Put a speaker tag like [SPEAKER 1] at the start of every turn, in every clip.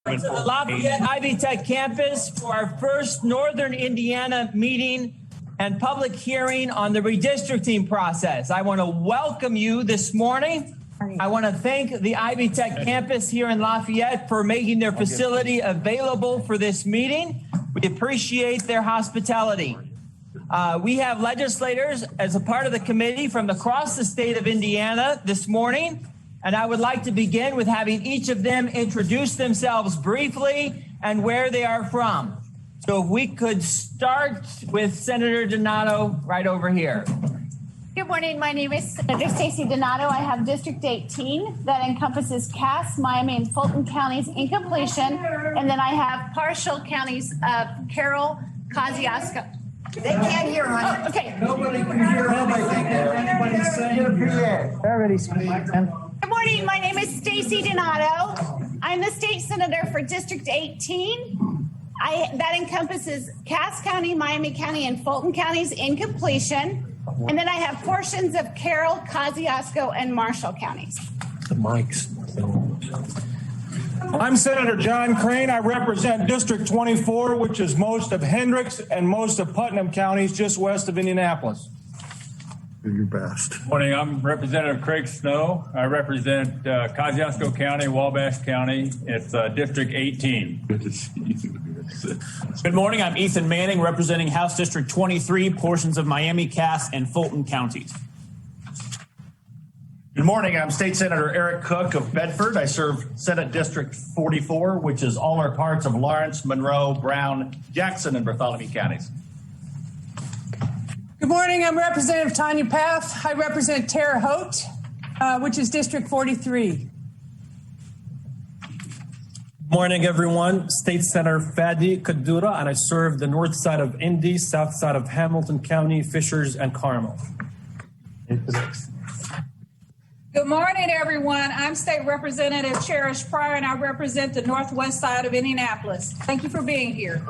[SPEAKER 1] To the Lafayette Ivy Tech campus for our first Northern Indiana meeting and public hearing on the redistricting process. I want to welcome you this morning. I want to thank the Ivy Tech campus here in Lafayette for making their facility available for this meeting. We appreciate their hospitality. We have legislators as a part of the committee from across the state of Indiana this morning. And I would like to begin with having each of them introduce themselves briefly and where they are from. So if we could start with Senator Donato right over here.
[SPEAKER 2] Good morning. My name is Senator Stacey Donato. I have District 18 that encompasses Cass, Miami, and Fulton counties in completion. And then I have partial counties of Carroll, Kosciuszko.
[SPEAKER 3] They can't hear, honey.
[SPEAKER 2] Oh, okay.
[SPEAKER 4] Nobody can hear anybody's saying.
[SPEAKER 5] Already speaking.
[SPEAKER 2] Good morning. My name is Stacey Donato. I'm the state senator for District 18. That encompasses Cass County, Miami County, and Fulton counties in completion. And then I have portions of Carroll, Kosciuszko, and Marshall counties.
[SPEAKER 4] The mics.
[SPEAKER 6] I'm Senator John Crane. I represent District 24, which is most of Hendricks and most of Putnam counties just west of Indianapolis.
[SPEAKER 4] Do your best.
[SPEAKER 7] Morning, I'm Representative Craig Snow. I represent Kosciuszko County, Wabash County. It's District 18.
[SPEAKER 8] Good morning, I'm Ethan Manning, representing House District 23, portions of Miami, Cass, and Fulton counties.
[SPEAKER 9] Good morning, I'm State Senator Eric Cook of Bedford. I serve Senate District 44, which is all our parts of Lawrence, Monroe, Brown, Jackson, and Bartholomew counties.
[SPEAKER 5] Good morning. I'm Representative Tanya Paff. I represent Terre Haute, which is District 43.
[SPEAKER 10] Morning, everyone. State Senator Fadi Kadura, and I serve the north side of Indy, south side of Hamilton County, Fishers, and Carmel.
[SPEAKER 11] Good morning, everyone. I'm State Representative Cherish Pryor, and I represent the northwest side of Indianapolis. Thank you for being here.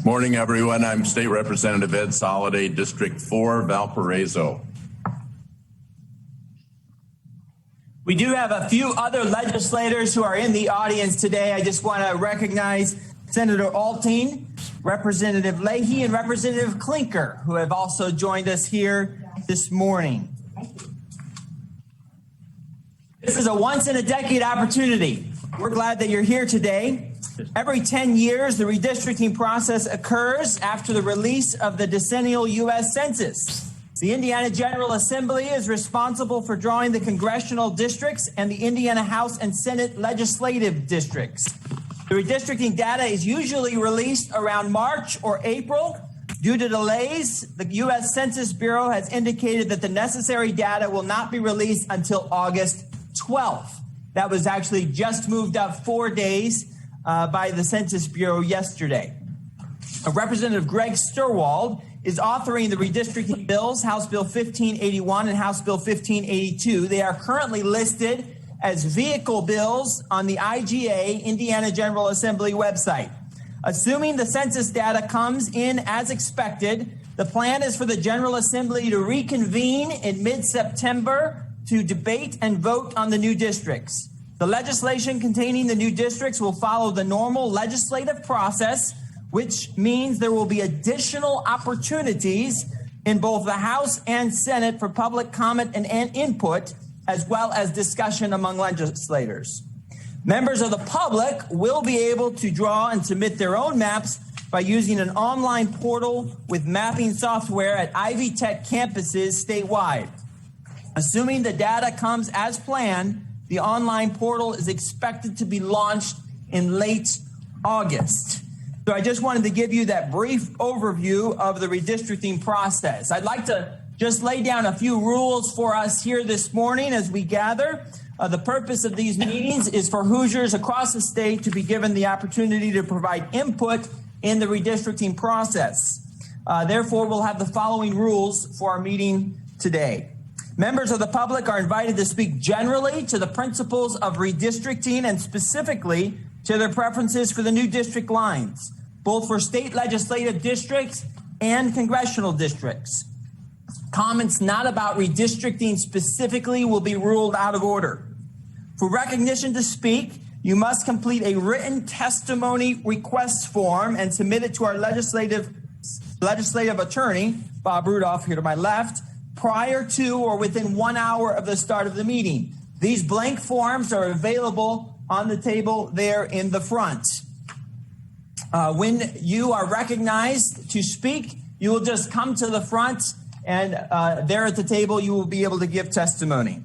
[SPEAKER 12] Morning, everyone. I'm State Representative Ed Soliday, District 4, Valparaiso.
[SPEAKER 1] We do have a few other legislators who are in the audience today. I just want to recognize Senator Alting, Representative Leahy, and Representative Klinker, who have also joined us here this morning. This is a once-in-a-decade opportunity. We're glad that you're here today. Every 10 years, the redistricting process occurs after the release of the decennial U.S. Census. The Indiana General Assembly is responsible for drawing the congressional districts and the Indiana House and Senate legislative districts. The redistricting data is usually released around March or April. Due to delays, the U.S. Census Bureau has indicated that the necessary data will not be released until August 12th. That was actually just moved up 4 days by the Census Bureau yesterday. Representative Greg Sturwald is authoring the redistricting bills, House Bill 1581 and House Bill 1582. They are currently listed as vehicle bills on the IGA, Indiana General Assembly website. Assuming the census data comes in as expected, the plan is for the General Assembly to reconvene in mid-September to debate and vote on the new districts. The legislation containing the new districts will follow the normal legislative process, which means there will be additional opportunities in both the House and Senate for public comment and input, as well as discussion among legislators. Members of the public will be able to draw and submit their own maps by using an online portal with mapping software at Ivy Tech campuses statewide. Assuming the data comes as planned, the online portal is expected to be launched in late August. So I just wanted to give you that brief overview of the redistricting process. I'd like to just lay down a few rules for us here this morning as we gather. The purpose of these meetings is for Hoosiers across the state to be given the opportunity to provide input in the redistricting process. Therefore, we'll have the following rules for our meeting today. Members of the public are invited to speak generally to the principles of redistricting and specifically to their preferences for the new district lines, both for state legislative districts and congressional districts. Comments not about redistricting specifically will be ruled out of order. For recognition to speak, You must complete a written testimony request form and submit it to our legislative attorney, Bob Rudolph, here to my left, prior to or within 1 hour of the start of the meeting. These blank forms are available on the table there in the front. When you are recognized to speak, you will just come to the front, and there at the table you will be able to give testimony.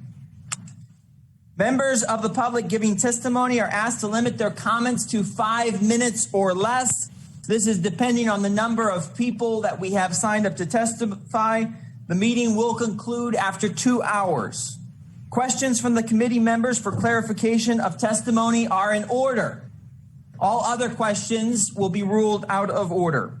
[SPEAKER 1] Members of the public giving testimony are asked to limit their comments to 5 minutes or less. This is depending on the number of people that we have signed up to testify. The meeting will conclude after 2 hours. Questions from the committee members for clarification of testimony are in order. All other questions will be ruled out of order.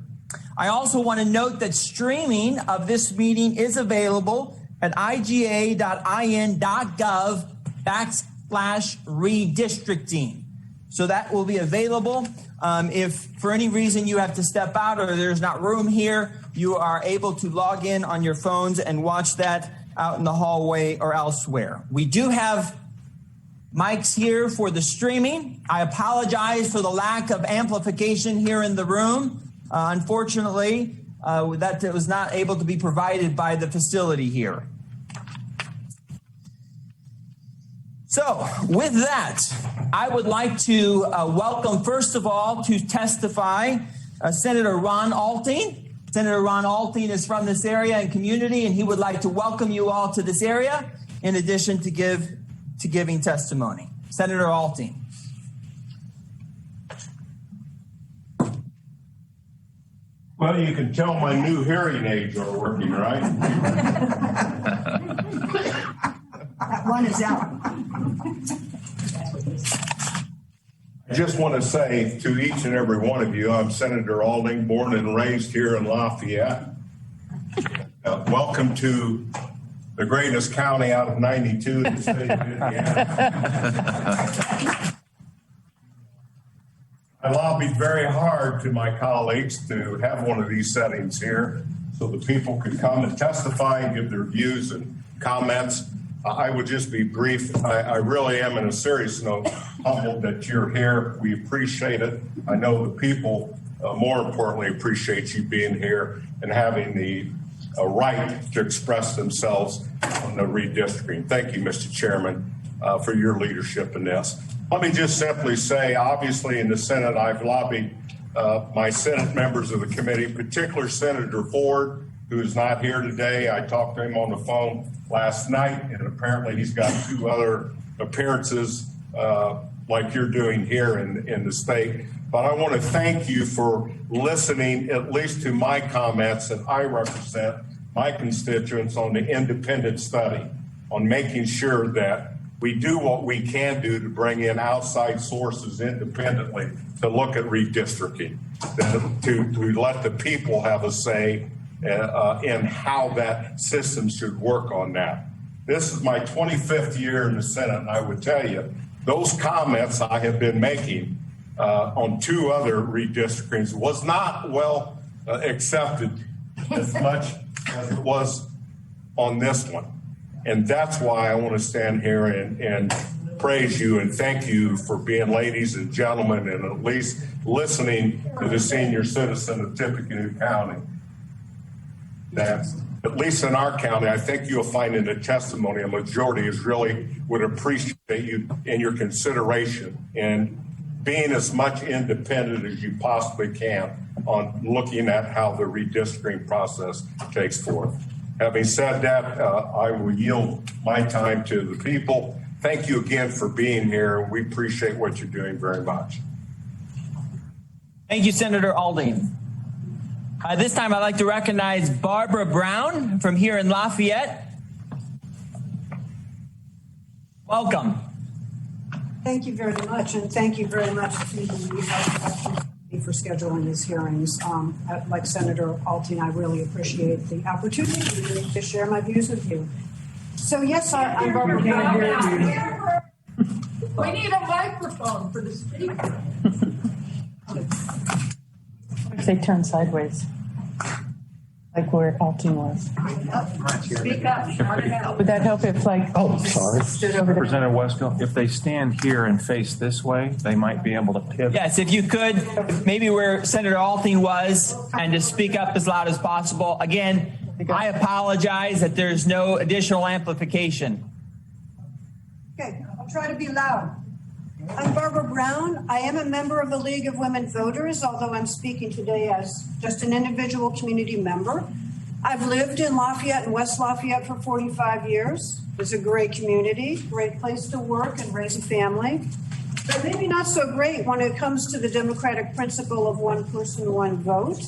[SPEAKER 1] I also want to note that streaming of this meeting is available at iga.in.gov/redistricting. So that will be available. If for any reason you have to step out or there's not room here, you are able to log in on your phones and watch that out in the hallway or elsewhere. We do have mics here for the streaming. I apologize for the lack of amplification here in the room. Unfortunately, that was not able to be provided by the facility here. So with that, I would like to welcome, first of all, to testify, Senator Ron Alting. Senator Ron Alting is from this area and community, and he would like to welcome you all to this area, in addition to giving testimony. Senator Alting.
[SPEAKER 3] Well, you can tell my new hearing aids are working, right?
[SPEAKER 13] That one is out.
[SPEAKER 3] I just want to say to each and every one of you, I'm Senator Alting, born and raised here in Lafayette. Welcome to the greatest county out of 92 in the state of Indiana. I lobbied very hard to my colleagues to have one of these settings here so the people could come and testify and give their views and comments. I would just be brief. I really am, in a serious note, humbled that you're here. We appreciate it. I know the people, more importantly, appreciate you being here and having the right to express themselves on the redistricting. Thank you, Mr. Chairman, for your leadership in this. Let me just simply say, obviously in the Senate, I've lobbied my Senate members of the committee, particularly Senator Ford, who is not here today. I talked to him on the phone last night, and apparently he's got 2 other appearances like you're doing here in the state. But I want to thank you for listening, at least to my comments, that I represent my constituents on the independent study, on making sure that we do what we can do to bring in outside sources independently to look at redistricting, to let the people have a say in how that system should work on that. This is my 25th year in the Senate, and I would tell you, those comments I have been making on 2 other redistrictings was not well accepted as much as it was on this one. And that's why I want to stand here and praise you and thank you for being ladies and gentlemen and at least listening to the senior citizen of Tippecanoe County. That, at least in our county, I think you'll find in the testimony a majority is really would appreciate you and your consideration and being as much independent as you possibly can on looking at how the redistricting process takes forth. Having said that, I will yield my time to the people. Thank you again for being here. We appreciate what you're doing very much.
[SPEAKER 1] Thank you, Senator Alting. This time I'd like to recognize Barbara Brown from here in Lafayette. Welcome.
[SPEAKER 13] Thank you very much, and thank you very much to me for scheduling these hearings. Like Senator Alting, I really appreciate the opportunity to share my views with you. So yes, I'm Barbara Brown here.
[SPEAKER 11] We need a microphone for the speaker.
[SPEAKER 14] They turn sideways.
[SPEAKER 5] Like where Alton was.
[SPEAKER 11] Speak up, shout it out.
[SPEAKER 5] Would that help if
[SPEAKER 4] Sorry.
[SPEAKER 5] stood over there?
[SPEAKER 6] Representative Westfield, if they stand here and face this way, they might be able to pivot.
[SPEAKER 1] Yes, if you could, maybe where Senator Alting was, and just speak up as loud as possible. Again, I apologize that there's no additional amplification.
[SPEAKER 13] Okay, I'll try to be loud. I'm Barbara Brown. I am a member of the League of Women Voters, although I'm speaking today as just an individual community member. I've lived in Lafayette and West Lafayette for 45 years. It's a great community, great place to work and raise a family, but maybe not so great when it comes to the democratic principle of one person, one vote.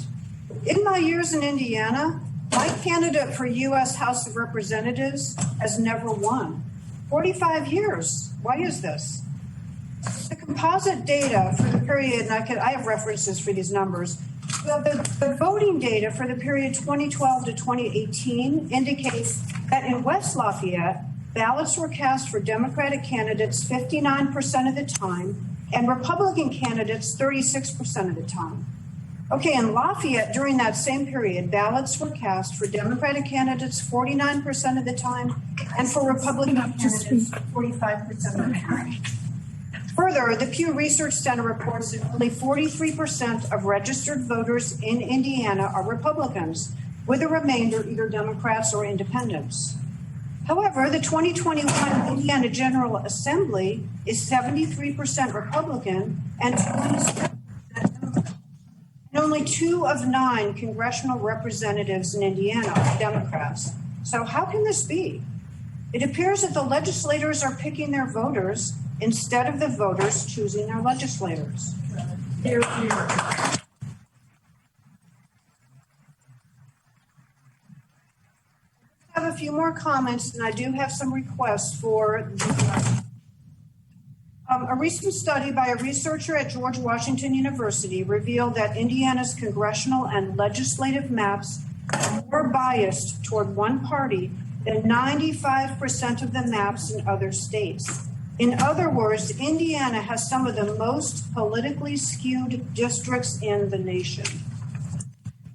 [SPEAKER 13] In my years in Indiana, my candidate for U.S. House of Representatives has never won. 45 years. Why is this? The composite data for the period, and I have references for these numbers, the voting data for the period 2012 to 2018 indicates that in West Lafayette, ballots were cast for Democratic candidates 59% of the time and Republican candidates 36% of the time. Okay, in Lafayette, during that same period, ballots were cast for Democratic candidates 49% of the time and for Republican candidates 45% of the time. Further, the Pew Research Center reports that only 43% of registered voters in Indiana are Republicans, with the remainder either Democrats or independents. However, the 2021 Indiana General Assembly is 73% Republican and 27% Democrat. And only 2 of 9 congressional representatives in Indiana are Democrats. So how can this be? It appears that the legislators are picking their voters instead of the voters choosing their legislators. Here, here. I have a few more comments, and I do have some requests for a recent study by a researcher at George Washington University revealed that Indiana's congressional and legislative maps are more biased toward one party than 95% of the maps in other states. In other words, Indiana has some of the most politically skewed districts in the nation.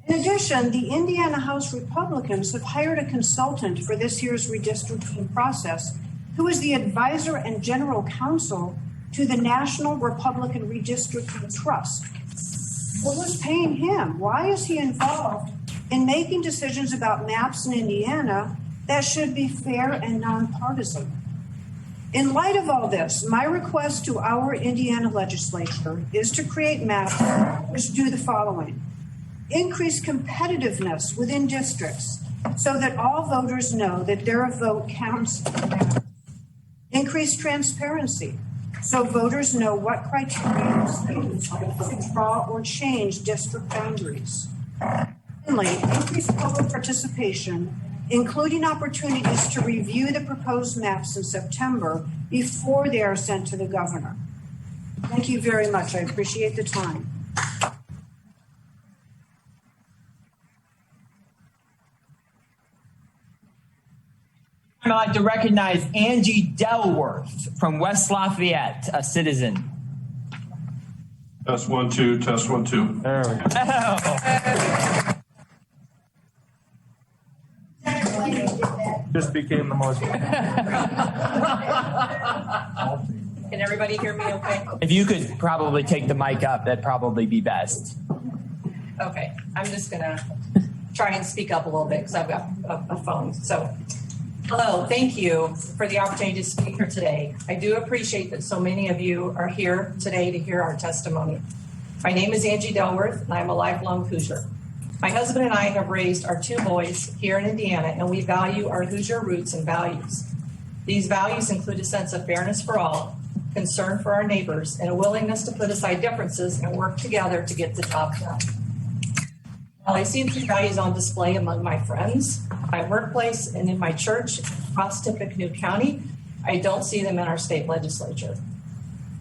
[SPEAKER 13] In addition, the Indiana House Republicans have hired a consultant for this year's redistricting process, who is the advisor and general counsel to the National Republican Redistricting Trust. Well, who's paying him? Why is he involved in making decisions about maps in Indiana that should be fair and nonpartisan? In light of all this, my request to our Indiana legislature is to create maps which do the following. Increase competitiveness within districts so that all voters know that their vote counts. Increase transparency so voters know what criteria to draw or change district boundaries. Finally, increase public participation, including opportunities to review the proposed maps in September before they are sent to the governor. Thank you very much. I appreciate the time.
[SPEAKER 1] I'd like to recognize Angie Delworth from West Lafayette, a citizen.
[SPEAKER 3] Test 1, 2, test 1, 2.
[SPEAKER 6] There we go. Just became the most.
[SPEAKER 14] Can everybody hear me okay?
[SPEAKER 1] If you could probably take the mic up, that'd probably be best.
[SPEAKER 14] Okay, I'm just gonna try and speak up a little bit because I've got a phone. So, hello, thank you for the opportunity to speak here today. I do appreciate that so many of you are here today to hear our testimony. My name is Angie Delworth, and I'm a lifelong Hoosier. My husband and I have raised our 2 boys here in Indiana, and we value our Hoosier roots and values. These values include a sense of fairness for all, concern for our neighbors, and a willingness to put aside differences and work together to get the job done. While I see these values on display among my friends, my workplace, and in my church across Tippecanoe County, I don't see them in our state legislature.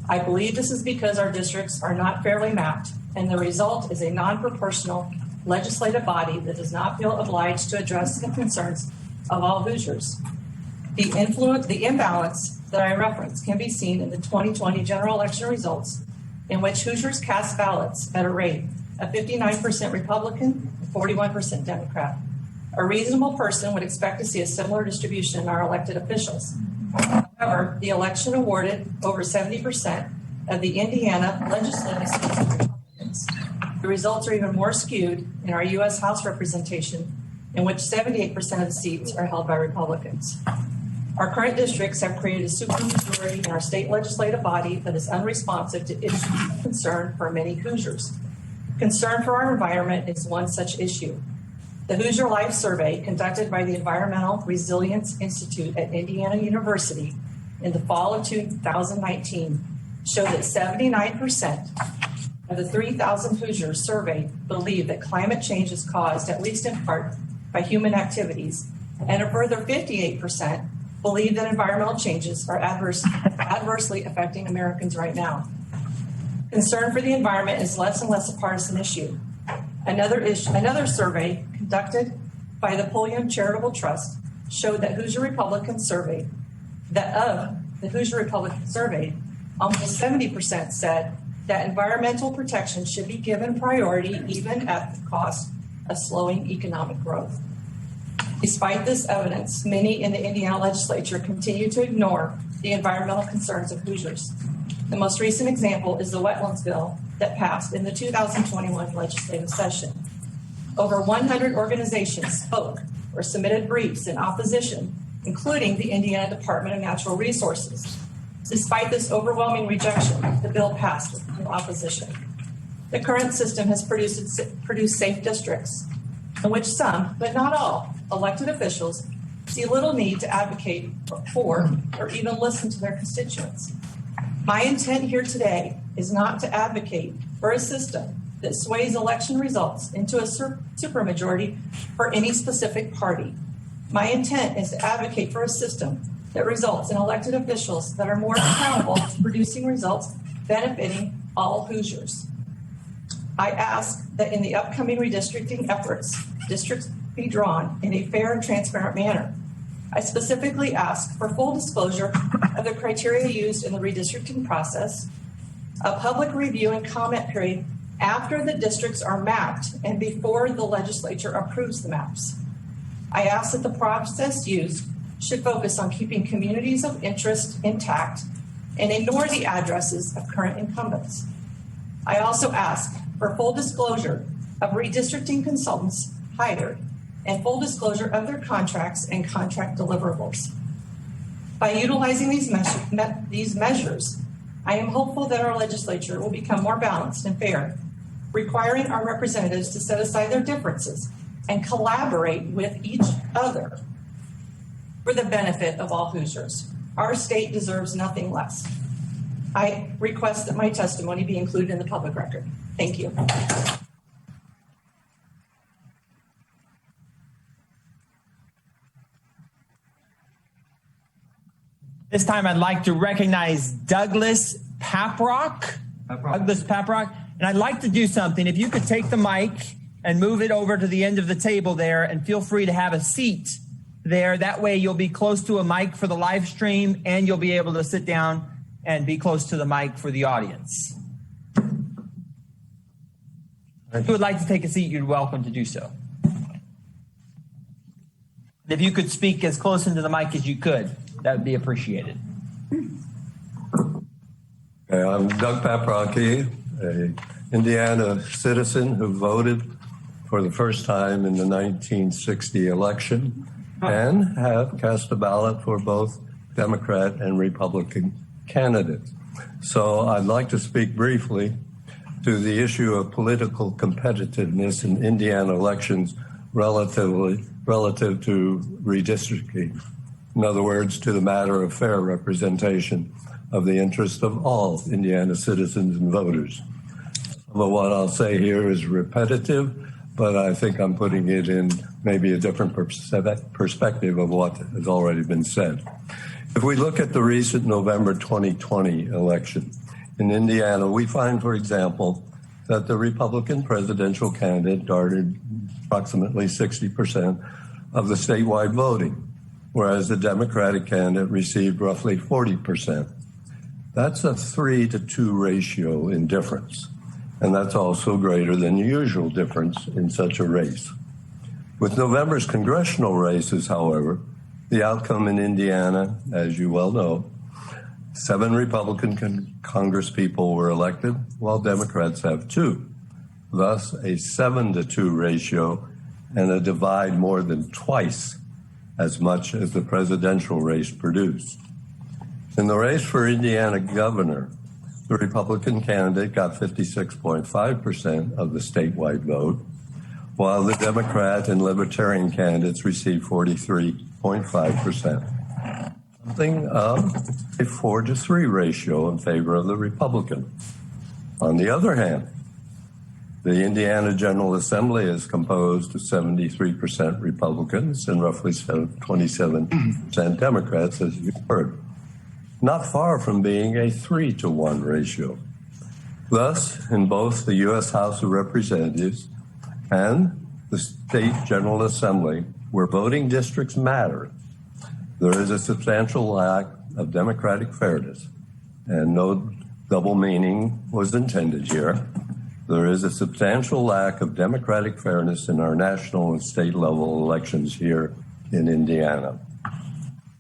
[SPEAKER 14] I believe this is because our districts are not fairly mapped, and the result is a non-proportional legislative body that does not feel obliged to address the concerns of all Hoosiers. The imbalance that I reference can be seen in the 2020 general election results, in which Hoosiers cast ballots at a rate of 59% Republican and 41% Democrat. A reasonable person would expect to see a similar distribution in our elected officials. However, the election awarded over 70% of the Indiana legislative seats to Republicans. The results are even more skewed in our U.S. House representation, in which 78% of the seats are held by Republicans. Our current districts have created a supermajority in our state legislative body that is unresponsive to issues of concern for many Hoosiers. Concern for our environment is one such issue. The Hoosier Life Survey, conducted by the Environmental Resilience Institute at Indiana University in the fall of 2019, showed that 79% of the 3,000 Hoosiers surveyed believe that climate change is caused, at least in part, by human activities, and a further 58% believe that environmental changes are adversely affecting Americans right now. Concern for the environment is less and less a partisan issue. Another survey conducted by the Pulliam Charitable Trust showed that Hoosier Republicans surveyed, almost 70% said that environmental protection should be given priority even at the cost of slowing economic growth. Despite this evidence, many in the Indiana legislature continue to ignore the environmental concerns of Hoosiers. The most recent example is the wetlands bill that passed in the 2021 legislative session. Over 100 organizations spoke or submitted briefs in opposition, including the Indiana Department of Natural Resources. Despite this overwhelming rejection, the bill passed with no opposition. The current system has produced safe districts in which some, but not all, elected officials see little need to advocate for or even listen to their constituents. My intent here today is not to advocate for a system that sways election results into a supermajority for any specific party. My intent is to advocate for a system that results in elected officials that are more accountable to producing results benefiting all Hoosiers. I ask that in the upcoming redistricting efforts, districts be drawn in a fair and transparent manner. I specifically ask for full disclosure of the criteria used in the redistricting process, a public review and comment period after the districts are mapped and before the legislature approves the maps. I ask that the process used should focus on keeping communities of interest intact and ignore the addresses of current incumbents. I also ask for full disclosure of redistricting consultants hired and full disclosure of their contracts and contract deliverables. By utilizing these measures, I am hopeful that our legislature will become more balanced and fair, requiring our representatives to set aside their differences and collaborate with each other for the benefit of all Hoosiers. Our state deserves nothing less. I request that my testimony be included in the public record. Thank you.
[SPEAKER 1] This time I'd like to recognize Douglas Paprock. Douglas Paprock. And I'd like to do something. If you could take the mic and move it over to the end of the table there, and feel free to have a seat there. That way you'll be close to a mic for the live stream, and you'll be able to sit down and be close to the mic for the audience. If you would like to take a seat, you're welcome to do so. If you could speak as close into the mic as you could, that would be appreciated.
[SPEAKER 15] Okay, I'm Doug Paprocki, an Indiana citizen who voted for the first time in the 1960 election and have cast a ballot for both Democrat and Republican candidates. So I'd like to speak briefly to the issue of political competitiveness in Indiana elections relative to redistricting. In other words, to the matter of fair representation of the interest of all Indiana citizens and voters. Some of what I'll say here is repetitive, but I think I'm putting it in maybe a different perspective of what has already been said. If we look at the recent November 2020 election in Indiana, we find, for example, that the Republican presidential candidate garnered approximately 60% of the statewide voting, whereas the Democratic candidate received roughly 40%. That's a 3-to-2 ratio in difference, and that's also greater than the usual difference in such a race. With November's congressional races, however, the outcome in Indiana, as you well know, 7 Republican congresspeople were elected, while Democrats have 2. Thus, a 7-to-2 ratio and a divide more than twice as much as the presidential race produced. In the race for Indiana governor, the Republican candidate got 56.5% of the statewide vote, while the Democrat and Libertarian candidates received 43.5%. Something of a 4-to-3 ratio in favor of the Republican. On the other hand, the Indiana General Assembly is composed of 73% Republicans and roughly 27% Democrats, as you've heard, not far from being a 3-to-1 ratio. Thus, in both the U.S. House of Representatives and the State General Assembly, where voting districts matter, there is a substantial lack of democratic fairness, and no double meaning was intended here. There is a substantial lack of democratic fairness in our national and state level elections here in Indiana.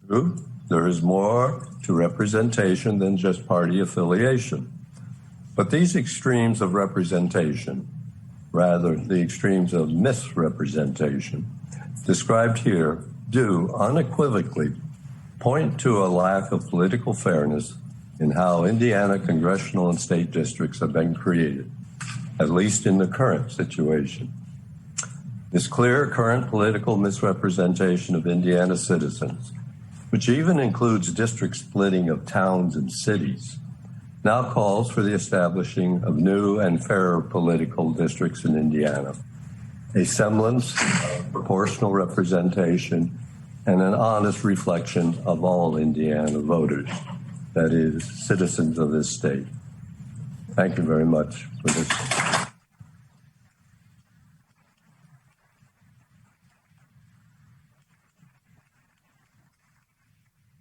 [SPEAKER 15] True, there is more to representation than just party affiliation. But these extremes of representation, rather the extremes of misrepresentation, described here do unequivocally point to a lack of political fairness in how Indiana congressional and state districts have been created, at least in the current situation. This clear current political misrepresentation of Indiana citizens, which even includes district splitting of towns and cities, now calls for the establishing of new and fairer political districts in Indiana, a semblance of proportional representation and an honest reflection of all Indiana voters, that is, citizens of this state. Thank you very much for this.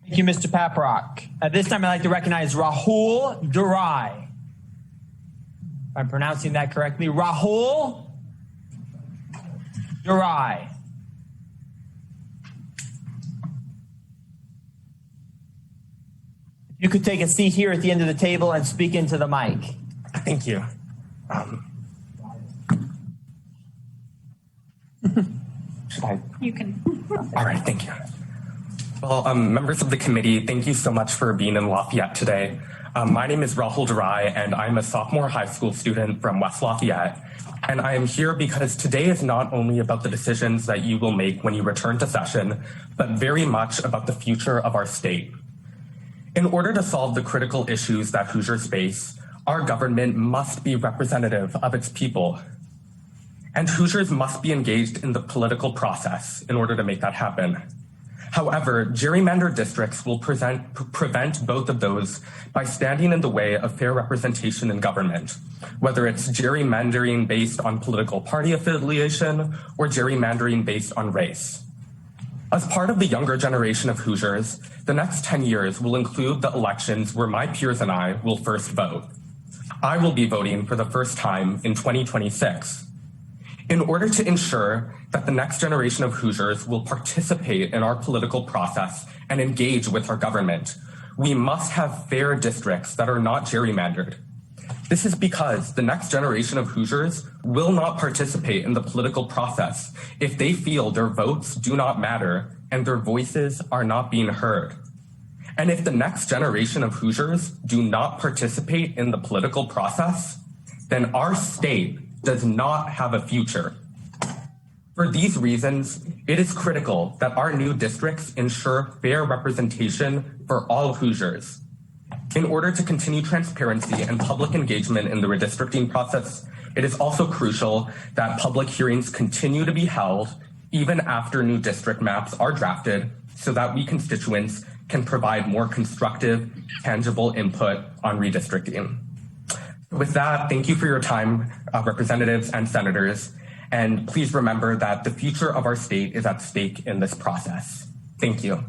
[SPEAKER 1] Thank you, Mr. Paprock. At this time, I'd like to recognize Rahul Durai. If I'm pronouncing that correctly, Rahul Durai. You could take a seat here at the end of the table and speak into the mic.
[SPEAKER 16] Thank you. Should I?
[SPEAKER 11] You can.
[SPEAKER 16] All right, thank you. Well, members of the committee, thank you so much for being in Lafayette today. My name is Rahul Durai, and I'm a sophomore high school student from West Lafayette. And I am here because today is not only about the decisions that you will make when you return to session, but very much about the future of our state. In order to solve the critical issues that Hoosiers face, our government must be representative of its people. And Hoosiers must be engaged in the political process in order to make that happen. However, gerrymandered districts will prevent both of those by standing in the way of fair representation in government, whether it's gerrymandering based on political party affiliation or gerrymandering based on race. As part of the younger generation of Hoosiers, the next 10 years will include the elections where my peers and I will first vote. I will be voting for the first time in 2026. In order to ensure that the next generation of Hoosiers will participate in our political process and engage with our government, we must have fair districts that are not gerrymandered. This is because the next generation of Hoosiers will not participate in the political process if they feel their votes do not matter and their voices are not being heard. And if the next generation of Hoosiers do not participate in the political process, then our state does not have a future. For these reasons, it is critical that our new districts ensure fair representation for all Hoosiers. In order to continue transparency and public engagement in the redistricting process, it is also crucial that public hearings continue to be held even after new district maps are drafted so that we constituents can provide more constructive, tangible input on redistricting. With that, thank you for your time, representatives and senators, and please remember that the future of our state is at stake in this process. Thank you.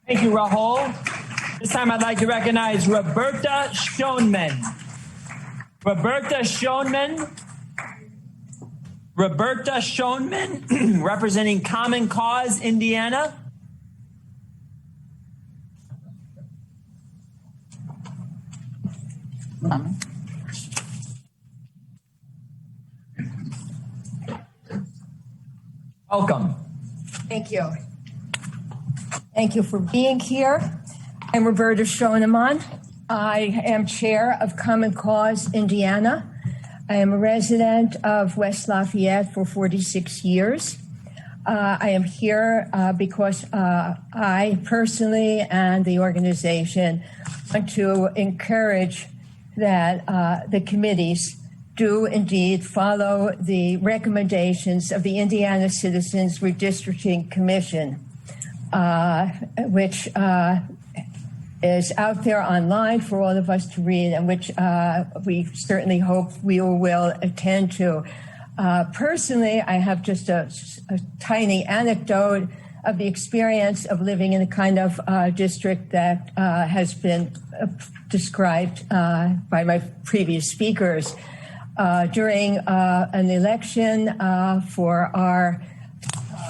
[SPEAKER 1] Thank you, Rahul. This time I'd like to recognize Roberta Schoenman. Roberta Schoenman, representing Common Cause, Indiana. Welcome.
[SPEAKER 17] Thank you. Thank you for being here. I'm Roberta Schoenemann. I am chair of Common Cause Indiana. I am a resident of West Lafayette for 46 years. I am here because I personally and the organization want to encourage that the committees do indeed follow the recommendations of the Indiana Citizens Redistricting Commission, which is out there online for all of us to read, and which we certainly hope we will attend to. Personally, I have just a tiny anecdote of the experience of living in a kind of district that has been described by my previous speakers. During an election for our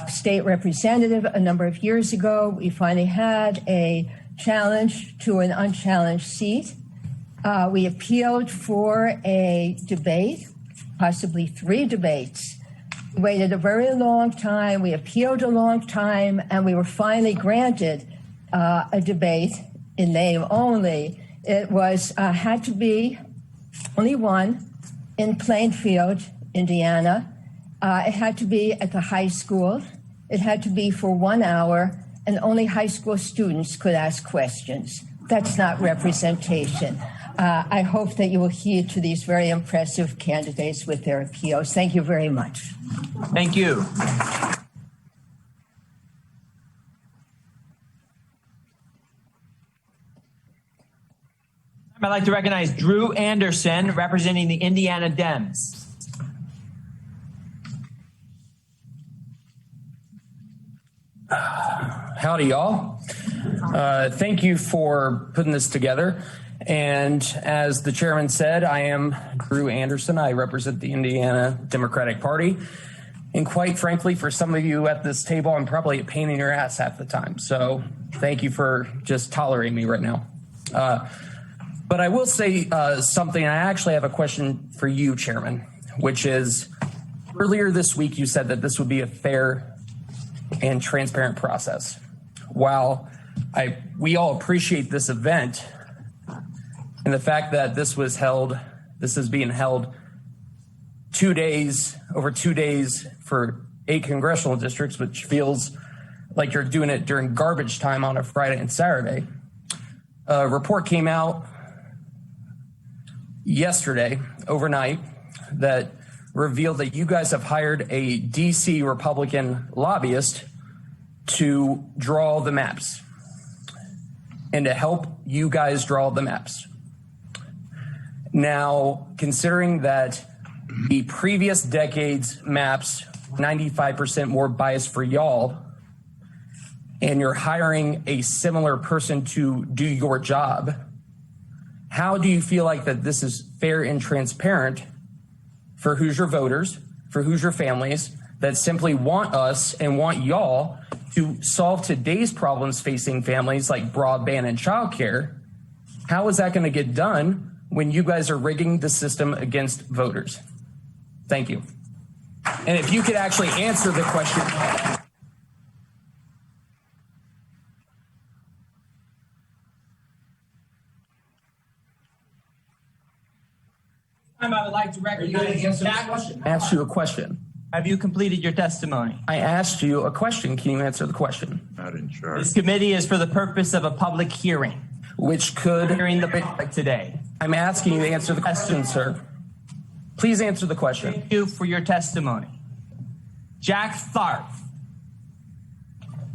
[SPEAKER 17] state representative a number of years ago, we finally had a challenge to an unchallenged seat. We appealed for a debate, possibly 3 debates. We waited a very long time. We appealed a long time, and we were finally granted a debate in name only. It was had to be only one in Plainfield, Indiana. It had to be at the high school. It had to be for 1 hour, and only high school students could ask questions. That's not representation. I hope that you will heed to these very impressive candidates with their appeals. Thank you very much.
[SPEAKER 1] Thank you. I'd like to recognize Drew Anderson, representing the Indiana Dems.
[SPEAKER 18] Howdy, y'all. Thank you for putting this together. And as the chairman said, I am Drew Anderson. I represent the Indiana Democratic Party. And quite frankly, for some of you at this table, I'm probably a pain in your ass half the time. So thank you for just tolerating me right now. But I will say something. I actually have a question for you, Chairman, which is earlier this week you said that this would be a fair and transparent process. While we all appreciate this event and the fact that this is being held 2 days, over 2 days for 8 congressional districts, which feels like you're doing it during garbage time on a Friday and Saturday. A report came out yesterday, overnight, that revealed that you guys have hired a DC Republican lobbyist to draw the maps and to help you guys draw the maps. Now, considering that the previous decade's maps, 95% more biased for y'all, and you're hiring a similar person to do your job, how do you feel like that this is fair and transparent for Hoosier voters, for Hoosier families that simply want us and want y'all to solve today's problems facing families like broadband and childcare? How is that going to get done when you guys are rigging the system against voters? Thank you. And if you could actually answer the question.
[SPEAKER 1] I would like to recognize
[SPEAKER 18] I asked you a question.
[SPEAKER 1] Have you completed your testimony?
[SPEAKER 18] I asked you a question. Can you answer the question?
[SPEAKER 12] Not in charge.
[SPEAKER 1] This committee is for the purpose of a public hearing.
[SPEAKER 18] Which could
[SPEAKER 1] hearing the public today.
[SPEAKER 18] I'm asking you to answer the question, sir. Please answer the question.
[SPEAKER 1] Thank you for your testimony. Jack Tharp.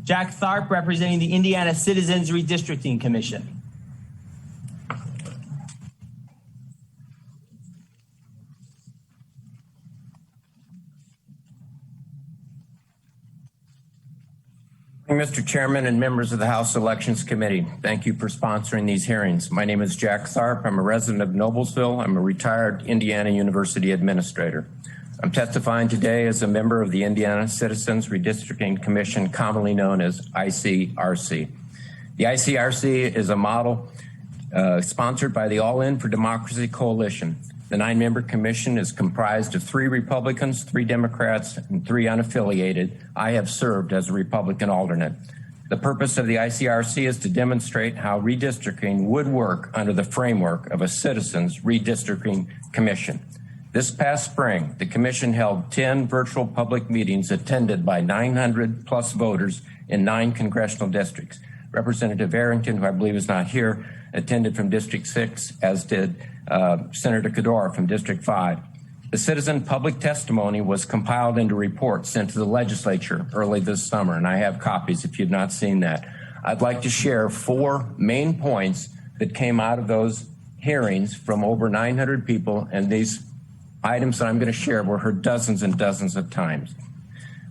[SPEAKER 1] Jack Tharp, representing the Indiana Citizens Redistricting Commission.
[SPEAKER 19] Mr. Chairman and members of the House Elections Committee, thank you for sponsoring these hearings. My name is Jack Tharp. I'm a resident of Noblesville. I'm a retired Indiana University administrator. I'm testifying today as a member of the Indiana Citizens Redistricting Commission, commonly known as ICRC. The ICRC is a model sponsored by the All In for Democracy Coalition. The 9-member commission is comprised of 3 Republicans, 3 Democrats, and 3 unaffiliated. I have served as a Republican alternate. The purpose of the ICRC is to demonstrate how redistricting would work under the framework of a citizens redistricting commission. This past spring, the commission held 10 virtual public meetings attended by 900 plus voters in 9 congressional districts. Representative Arrington, who I believe is not here, attended from District 6, as did Senator Kador from District 5. The citizen public testimony was compiled into reports sent to the legislature early this summer, and I have copies if you've not seen that. I'd like to share 4 main points that came out of those hearings from over 900 people, and these items that I'm going to share were heard dozens and dozens of times.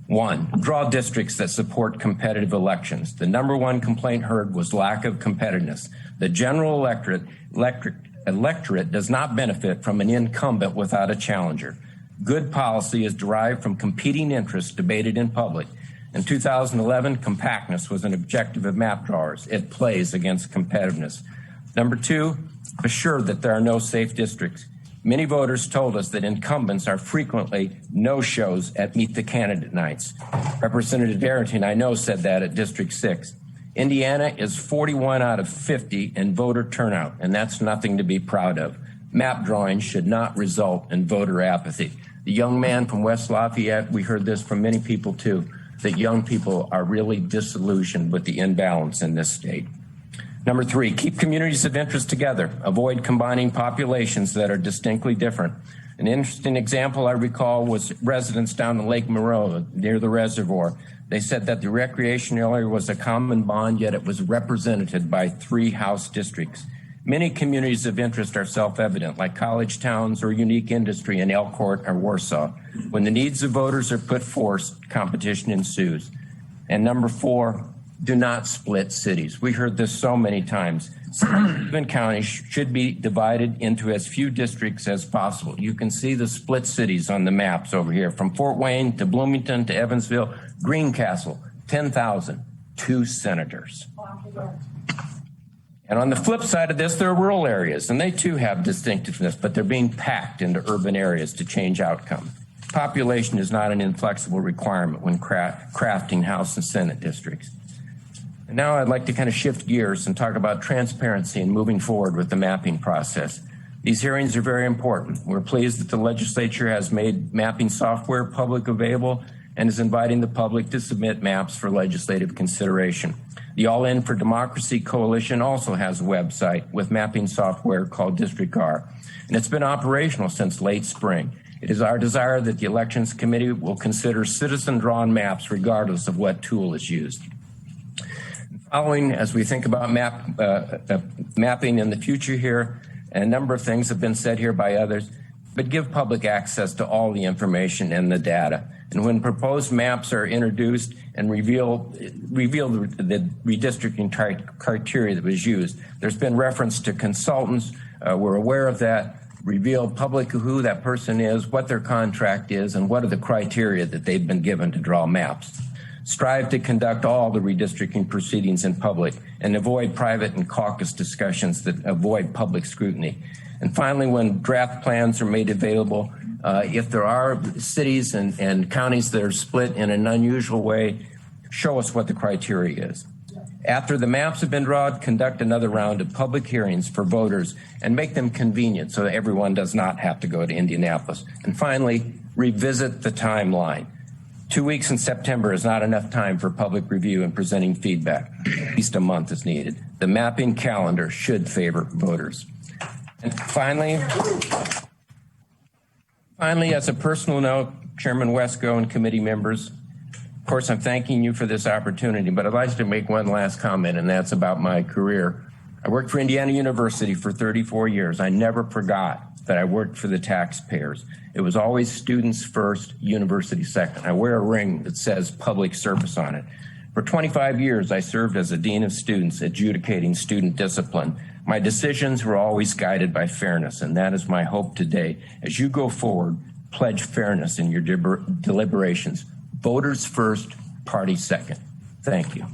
[SPEAKER 19] 1, draw districts that support competitive elections. The number 1 complaint heard was lack of competitiveness. The general electorate does not benefit from an incumbent without a challenger. Good policy is derived from competing interests debated in public. In 2011, compactness was an objective of map drawers. It plays against competitiveness. Number 2, assure that there are no safe districts. Many voters told us that incumbents are frequently no-shows at Meet the Candidate nights. Representative Hagerty, I know, said that at District 6. Indiana is 41 out of 50 in voter turnout, and that's nothing to be proud of. Map drawing should not result in voter apathy. The young man from West Lafayette, we heard this from many people too, that young people are really disillusioned with the imbalance in this state. Number 3, keep communities of interest together. Avoid combining populations that are distinctly different. An interesting example I recall was residents down in Lake Monroe near the reservoir. They said that the recreation area was a common bond, yet it was represented by 3 House districts. Many communities of interest are self-evident, like college towns or unique industry in Elkhart or Warsaw. When the needs of voters are put forth, competition ensues. And number 4, do not split cities. We heard this so many times. Even counties should be divided into as few districts as possible. You can see the split cities on the maps over here, from Fort Wayne to Bloomington to Evansville, Greencastle, 10,000, 2 senators. And on the flip side of this, there are rural areas, and they too have distinctiveness, but they're being packed into urban areas to change outcome. Population is not an inflexible requirement when crafting House and Senate districts. And now I'd like to kind of shift gears and talk about transparency and moving forward with the mapping process. These hearings are very important. We're pleased that the legislature has made mapping software public available and is inviting the public to submit maps for legislative consideration. The All In for Democracy Coalition also has a website with mapping software called District R, and it's been operational since late spring. It is our desire that the Elections Committee will consider citizen-drawn maps regardless of what tool is used. Following, as we think about mapping in the future here, a number of things have been said here by others, but give public access to all the information and the data. And when proposed maps are introduced and reveal the redistricting criteria that was used, there's been reference to consultants. We're aware of that. Reveal publicly who that person is, what their contract is, and what are the criteria that they've been given to draw maps. Strive to conduct all the redistricting proceedings in public and avoid private and caucus discussions that avoid public scrutiny. And finally, when draft plans are made available, if there are cities and counties that are split in an unusual way, show us what the criteria is. After the maps have been drawn, conduct another round of public hearings for voters and make them convenient so that everyone does not have to go to Indianapolis. And finally, revisit the timeline. 2 weeks in September is not enough time for public review and presenting feedback. At least a month is needed. The mapping calendar should favor voters. And finally, as a personal note, Chairman Wesco and committee members, of course, I'm thanking you for this opportunity, but I'd like to make one last comment, and that's about my career. I worked for Indiana University for 34 years. I never forgot that I worked for the taxpayers. It was always students first, university second. I wear a ring that says public service on it. For 25 years, I served as a dean of students adjudicating student discipline. My decisions were always guided by fairness, and that is my hope today. As you go forward, pledge fairness in your deliberations. Voters first, party second. Thank you.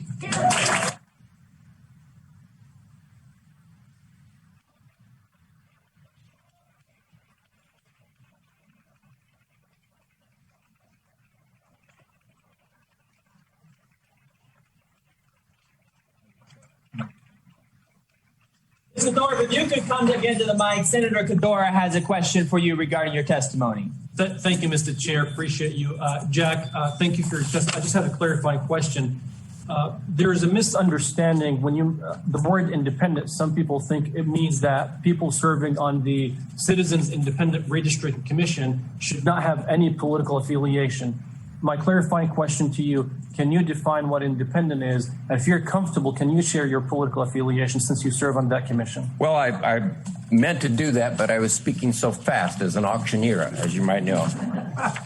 [SPEAKER 1] Mr. Thorpe, if you could come again to the mic, Senator Kadora has a question for you regarding your testimony.
[SPEAKER 10] Thank you, Mr. Chair. Appreciate you. Jack, thank you for your testimony. I just had a clarifying question. There is a misunderstanding when the word independent, some people think it means that people serving on the Citizens Independent Redistricting Commission should not have any political affiliation. My clarifying question to you, can you define what independent is? And if you're comfortable, can you share your political affiliation since you serve on that commission?
[SPEAKER 19] Well, I meant to do that, but I was speaking so fast as an auctioneer, as you might know.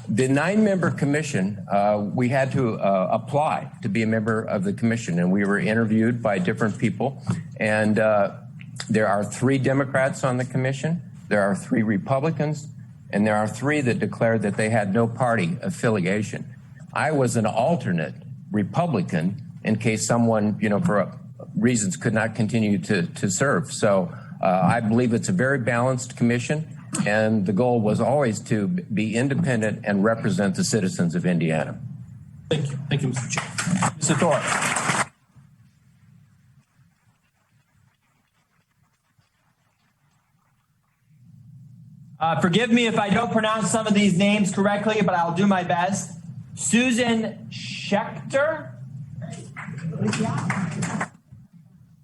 [SPEAKER 19] The 9-member commission, we had to apply to be a member of the commission, and we were interviewed by different people. And there are 3 Democrats on the commission, there are 3 Republicans, and there are 3 that declared that they had no party affiliation. I was an alternate Republican in case someone, for reasons could not continue to serve. So I believe it's a very balanced commission, and the goal was always to be independent and represent the citizens of Indiana.
[SPEAKER 10] Thank you. Thank you, Mr. Chair.
[SPEAKER 1] Mr. Thorpe. Forgive me if I don't pronounce some of these names correctly, but I'll do my best. Susan Schechter.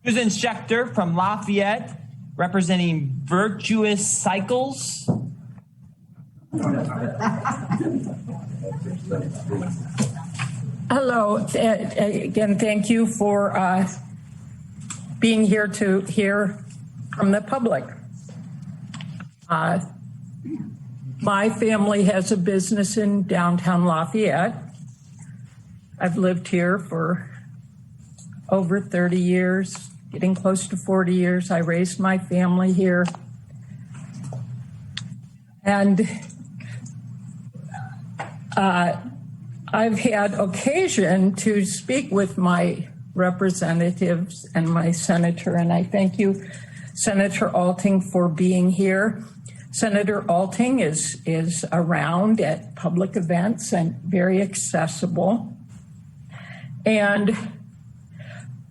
[SPEAKER 1] Susan Schechter from Lafayette, representing Virtuous Cycles.
[SPEAKER 20] Hello. Again, thank you for being here to hear from the public. My family has a business in downtown Lafayette. I've lived here for over 30 years, getting close to 40 years. I raised my family here. And I've had occasion to speak with my representatives and my senator, and I thank you, Senator Alting, for being here. Senator Alting is around at public events and very accessible. And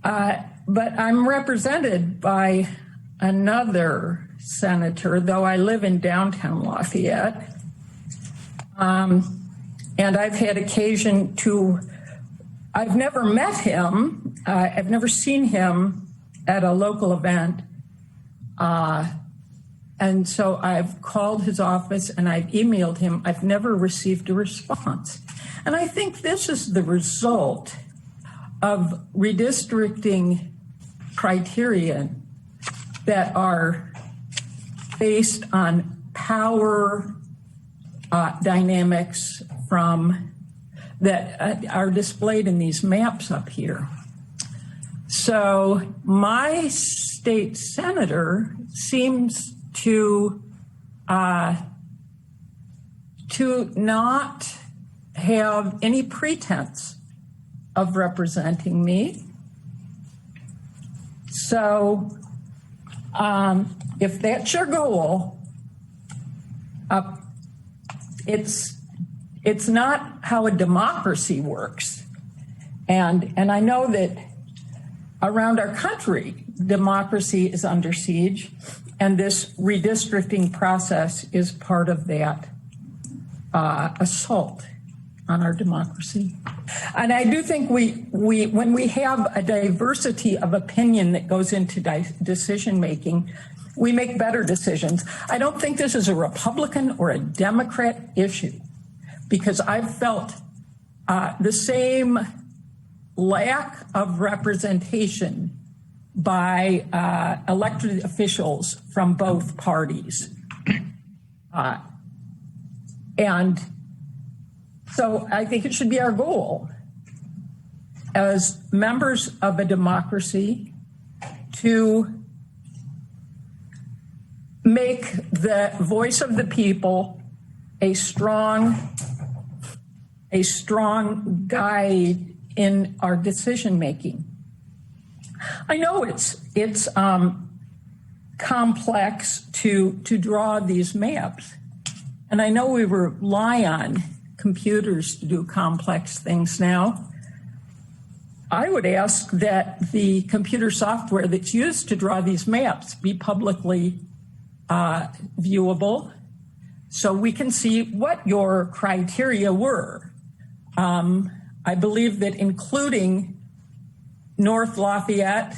[SPEAKER 20] but I'm represented by another senator, though I live in downtown Lafayette. And I've had occasion to, I've never met him. I've never seen him at a local event. And so I've called his office and I've emailed him. I've never received a response. And I think this is the result of redistricting criteria that are based on power dynamics from that are displayed in these maps up here. So my state senator seems to not have any pretense of representing me. So if that's your goal, it's not how a democracy works. And I know that around our country, democracy is under siege, and this redistricting process is part of that assault on our democracy. And I do think when we have a diversity of opinion that goes into decision making, we make better decisions. I don't think this is a Republican or a Democrat issue, because I've felt the same lack of representation by elected officials from both parties. And so I think it should be our goal as members of a democracy to make the voice of the people a strong guide in our decision making. I know it's complex to draw these maps, and I know we rely on computers to do complex things now. I would ask that the computer software that's used to draw these maps be publicly viewable so we can see what your criteria were. I believe that including North Lafayette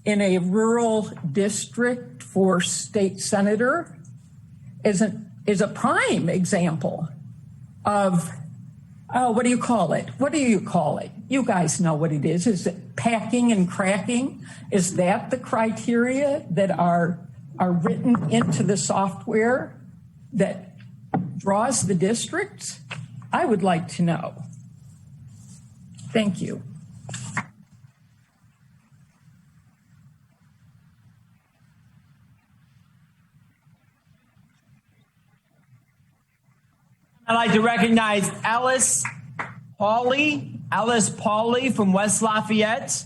[SPEAKER 20] in a rural district for state senator is a prime example of, what do you call it? What do you call it? You guys know what it is. Is it packing and cracking? Is that the criteria that are written into the software that draws the districts? I would like to know. Thank you.
[SPEAKER 1] I'd like to recognize Alice Pauley from West Lafayette.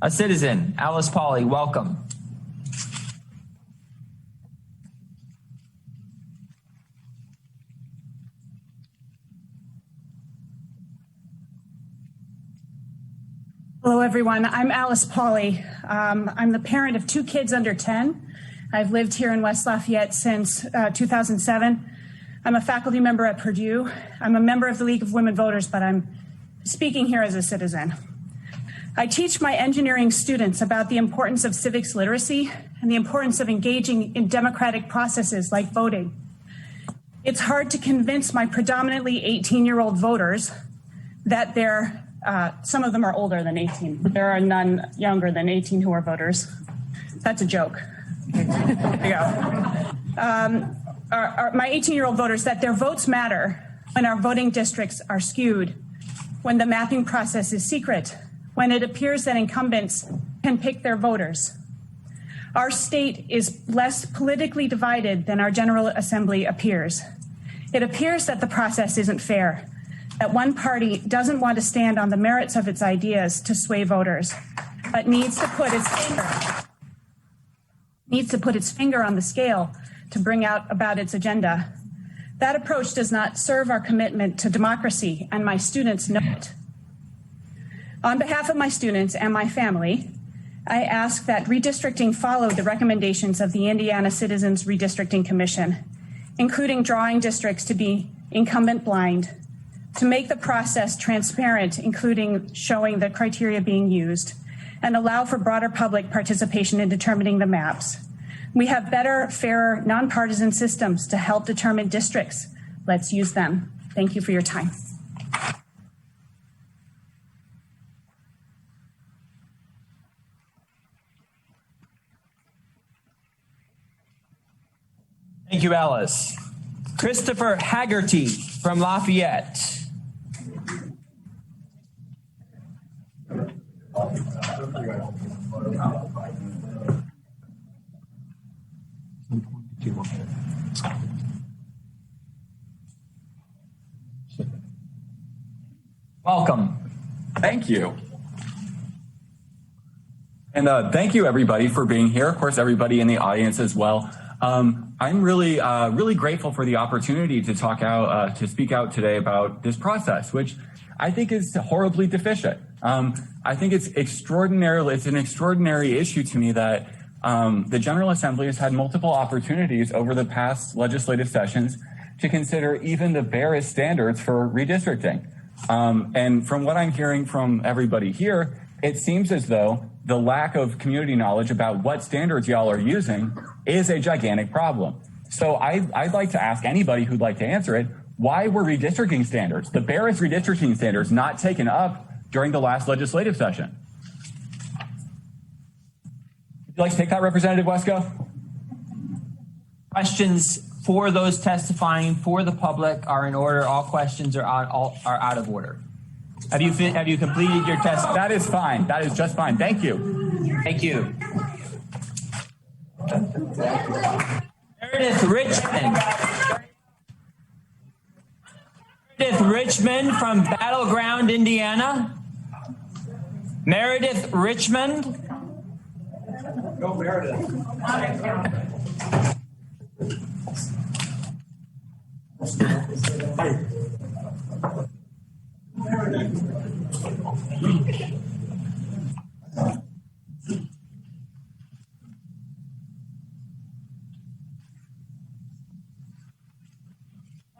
[SPEAKER 1] A citizen, Alice Pauley, welcome.
[SPEAKER 21] Hello, everyone. I'm Alice Pauley. I'm the parent of 2 kids under 10. I've lived here in West Lafayette since 2007. I'm a faculty member at Purdue. I'm a member of the League of Women Voters, but I'm speaking here as a citizen. I teach my engineering students about the importance of civics literacy and the importance of engaging in democratic processes like voting. It's hard to convince my predominantly 18-year-old voters that some of them are older than 18. There are none younger than 18 who are voters. That's a joke. There you go. My 18-year-old voters, that their votes matter when our voting districts are skewed, when the mapping process is secret, when it appears that incumbents can pick their voters. Our state is less politically divided than our General Assembly appears. It appears that the process isn't fair, that one party doesn't want to stand on the merits of its ideas to sway voters, but needs to put its finger on the scale to bring out about its agenda. That approach does not serve our commitment to democracy, and my students know it. On behalf of my students and my family, I ask that redistricting follow the recommendations of the Indiana Citizens Redistricting Commission, including drawing districts to be incumbent blind, to make the process transparent, including showing the criteria being used, and allow for broader public participation in determining the maps. We have better, fairer, nonpartisan systems to help determine districts. Let's use them. Thank you for your time.
[SPEAKER 1] Thank you, Alice. Christopher Hagerty from Lafayette. Welcome.
[SPEAKER 22] Thank you. And thank you, everybody, for being here. Of course, everybody in the audience as well. I'm really grateful for the opportunity to to speak out today about this process, which I think is horribly deficient. I think it's an extraordinary issue to me that the General Assembly has had multiple opportunities over the past legislative sessions to consider even the barest standards for redistricting. And from what I'm hearing from everybody here, it seems as though the lack of community knowledge about what standards y'all are using is a gigantic problem. So I'd like to ask anybody who'd like to answer it, why were redistricting standards, the barest redistricting standards, not taken up during the last legislative session? Would you like to take that, Representative Wesco?
[SPEAKER 1] Questions for those testifying for the public are in order. All questions are out of order. Have you completed your test?
[SPEAKER 22] That is fine. That is just fine. Thank you.
[SPEAKER 1] Thank you. Meredith Richmond. Meredith Richmond from Battleground, Indiana. Meredith Richmond.
[SPEAKER 2] Go Meredith.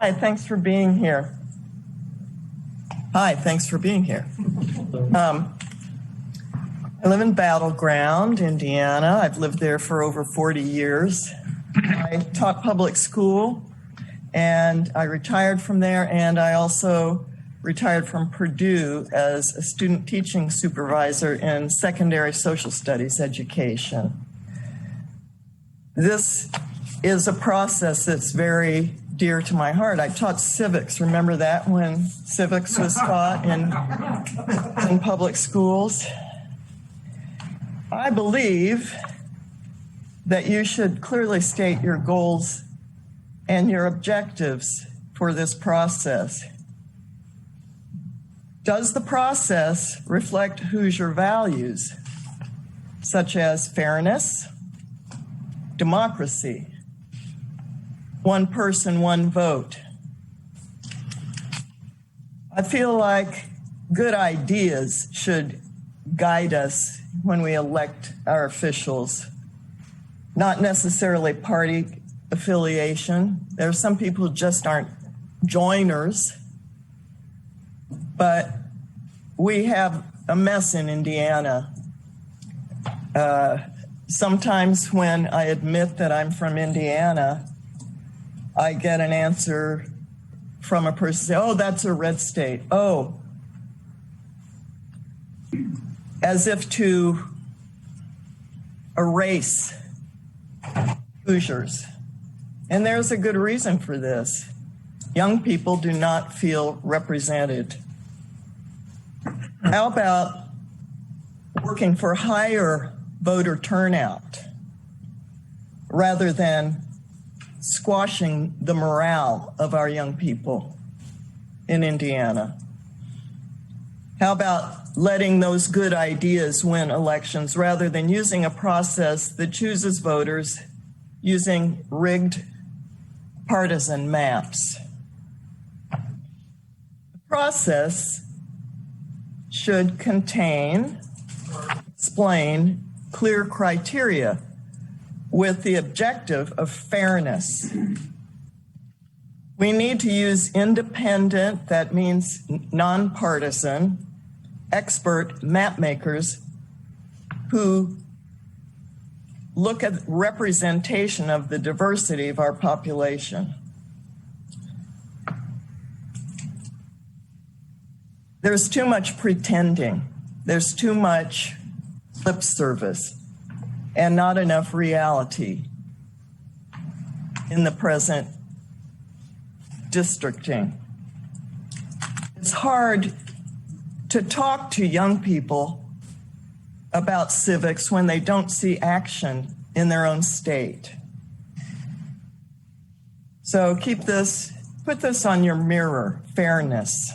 [SPEAKER 7] Hi, thanks for being here. I live in Battleground, Indiana. I've lived there for over 40 years. I taught public school and I retired from there, and I also retired from Purdue as a student teaching supervisor in secondary social studies education. This is a process that's very dear to my heart. I taught civics. Remember that, when civics was taught in public schools? I believe that you should clearly state your goals and your objectives for this process. Does the process reflect Hoosier values, such as fairness, democracy, one person, one vote? I feel like good ideas should guide us when we elect our officials, not necessarily party affiliation. There are some people who just aren't joiners, but we have a mess in Indiana. Sometimes when I admit that I'm from Indiana, I get an answer from a person say, "Oh, that's a red state." Oh, as if to erase Hoosiers. And there's a good reason for this. Young people do not feel represented. How about working for higher voter turnout rather than squashing the morale of our young people in Indiana? How about letting those good ideas win elections rather than using a process that chooses voters using rigged partisan maps? The process should contain, explain clear criteria with the objective of fairness. We need to use independent, that means nonpartisan, expert map makers who look at representation of the diversity of our population. There's too much pretending. There's too much lip service and not enough reality in the present districting. It's hard to talk to young people about civics when they don't see action in their own state. So put this on your mirror, fairness.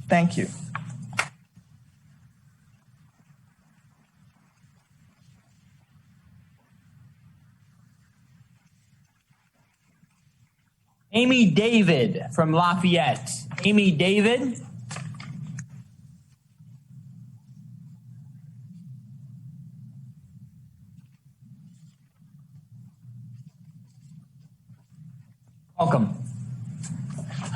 [SPEAKER 7] Thank you.
[SPEAKER 1] Amy David from Lafayette. Amy David. Welcome.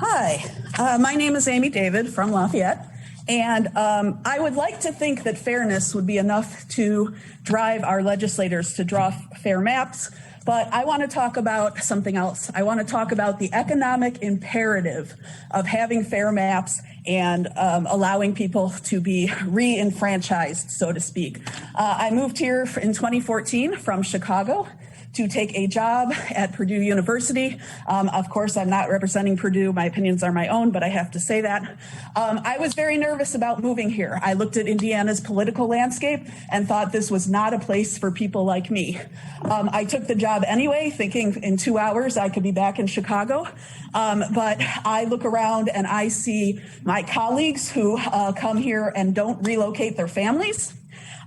[SPEAKER 23] Hi, my name is Amy David from Lafayette, and I would like to think that fairness would be enough to drive our legislators to draw fair maps, but I want to talk about something else. I want to talk about the economic imperative of having fair maps and allowing people to be re-enfranchised, so to speak. I moved here in 2014 from Chicago. to take a job at Purdue University. Of course, I'm not representing Purdue. My opinions are my own, but I have to say that. I was very nervous about moving here. I looked at Indiana's political landscape and thought this was not a place for people like me. I took the job anyway, thinking in 2 hours I could be back in Chicago. But I look around and I see my colleagues who come here and don't relocate their families.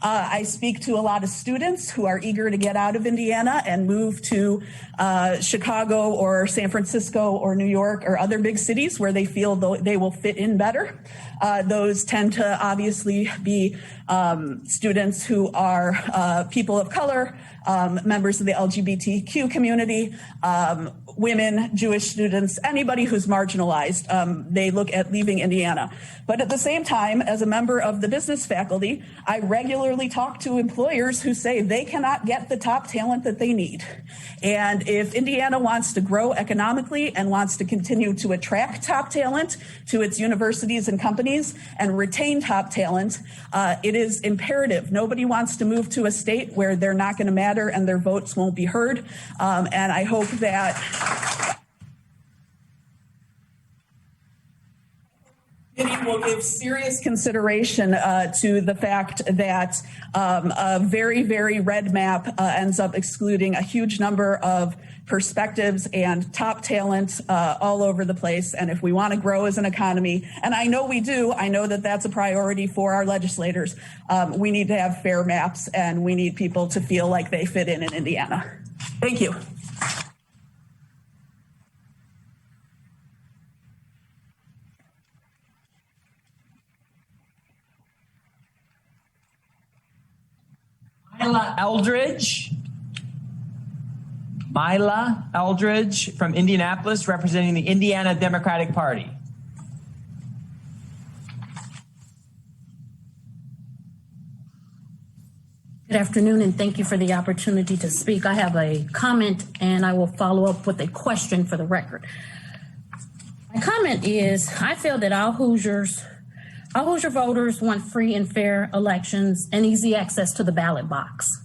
[SPEAKER 23] I speak to a lot of students who are eager to get out of Indiana and move to Chicago or San Francisco or New York or other big cities where they feel they will fit in better. Those tend to obviously be students who are people of color, members of the LGBTQ community, women, Jewish students, anybody who's marginalized. They look at leaving Indiana. But at the same time, as a member of the business faculty, I regularly talk to employers who say they cannot get the top talent that they need. And if Indiana wants to grow economically and wants to continue to attract top talent to its universities and companies and retain top talent, it is imperative. Nobody wants to move to a state where they're not going to matter and their votes won't be heard. And I hope that it will give serious consideration to the fact that a very, very red map ends up excluding a huge number of perspectives and top talent all over the place. And if we want to grow as an economy, and I know we do, I know that that's a priority for our legislators, we need to have fair maps and we need people to feel like they fit in Indiana. Thank you.
[SPEAKER 1] Myla Eldridge from Indianapolis, representing the Indiana Democratic Party.
[SPEAKER 4] Good afternoon, and thank you for the opportunity to speak. I have a comment, and I will follow up with a question for the record. My comment is, I feel that all Hoosier voters want free and fair elections and easy access to the ballot box.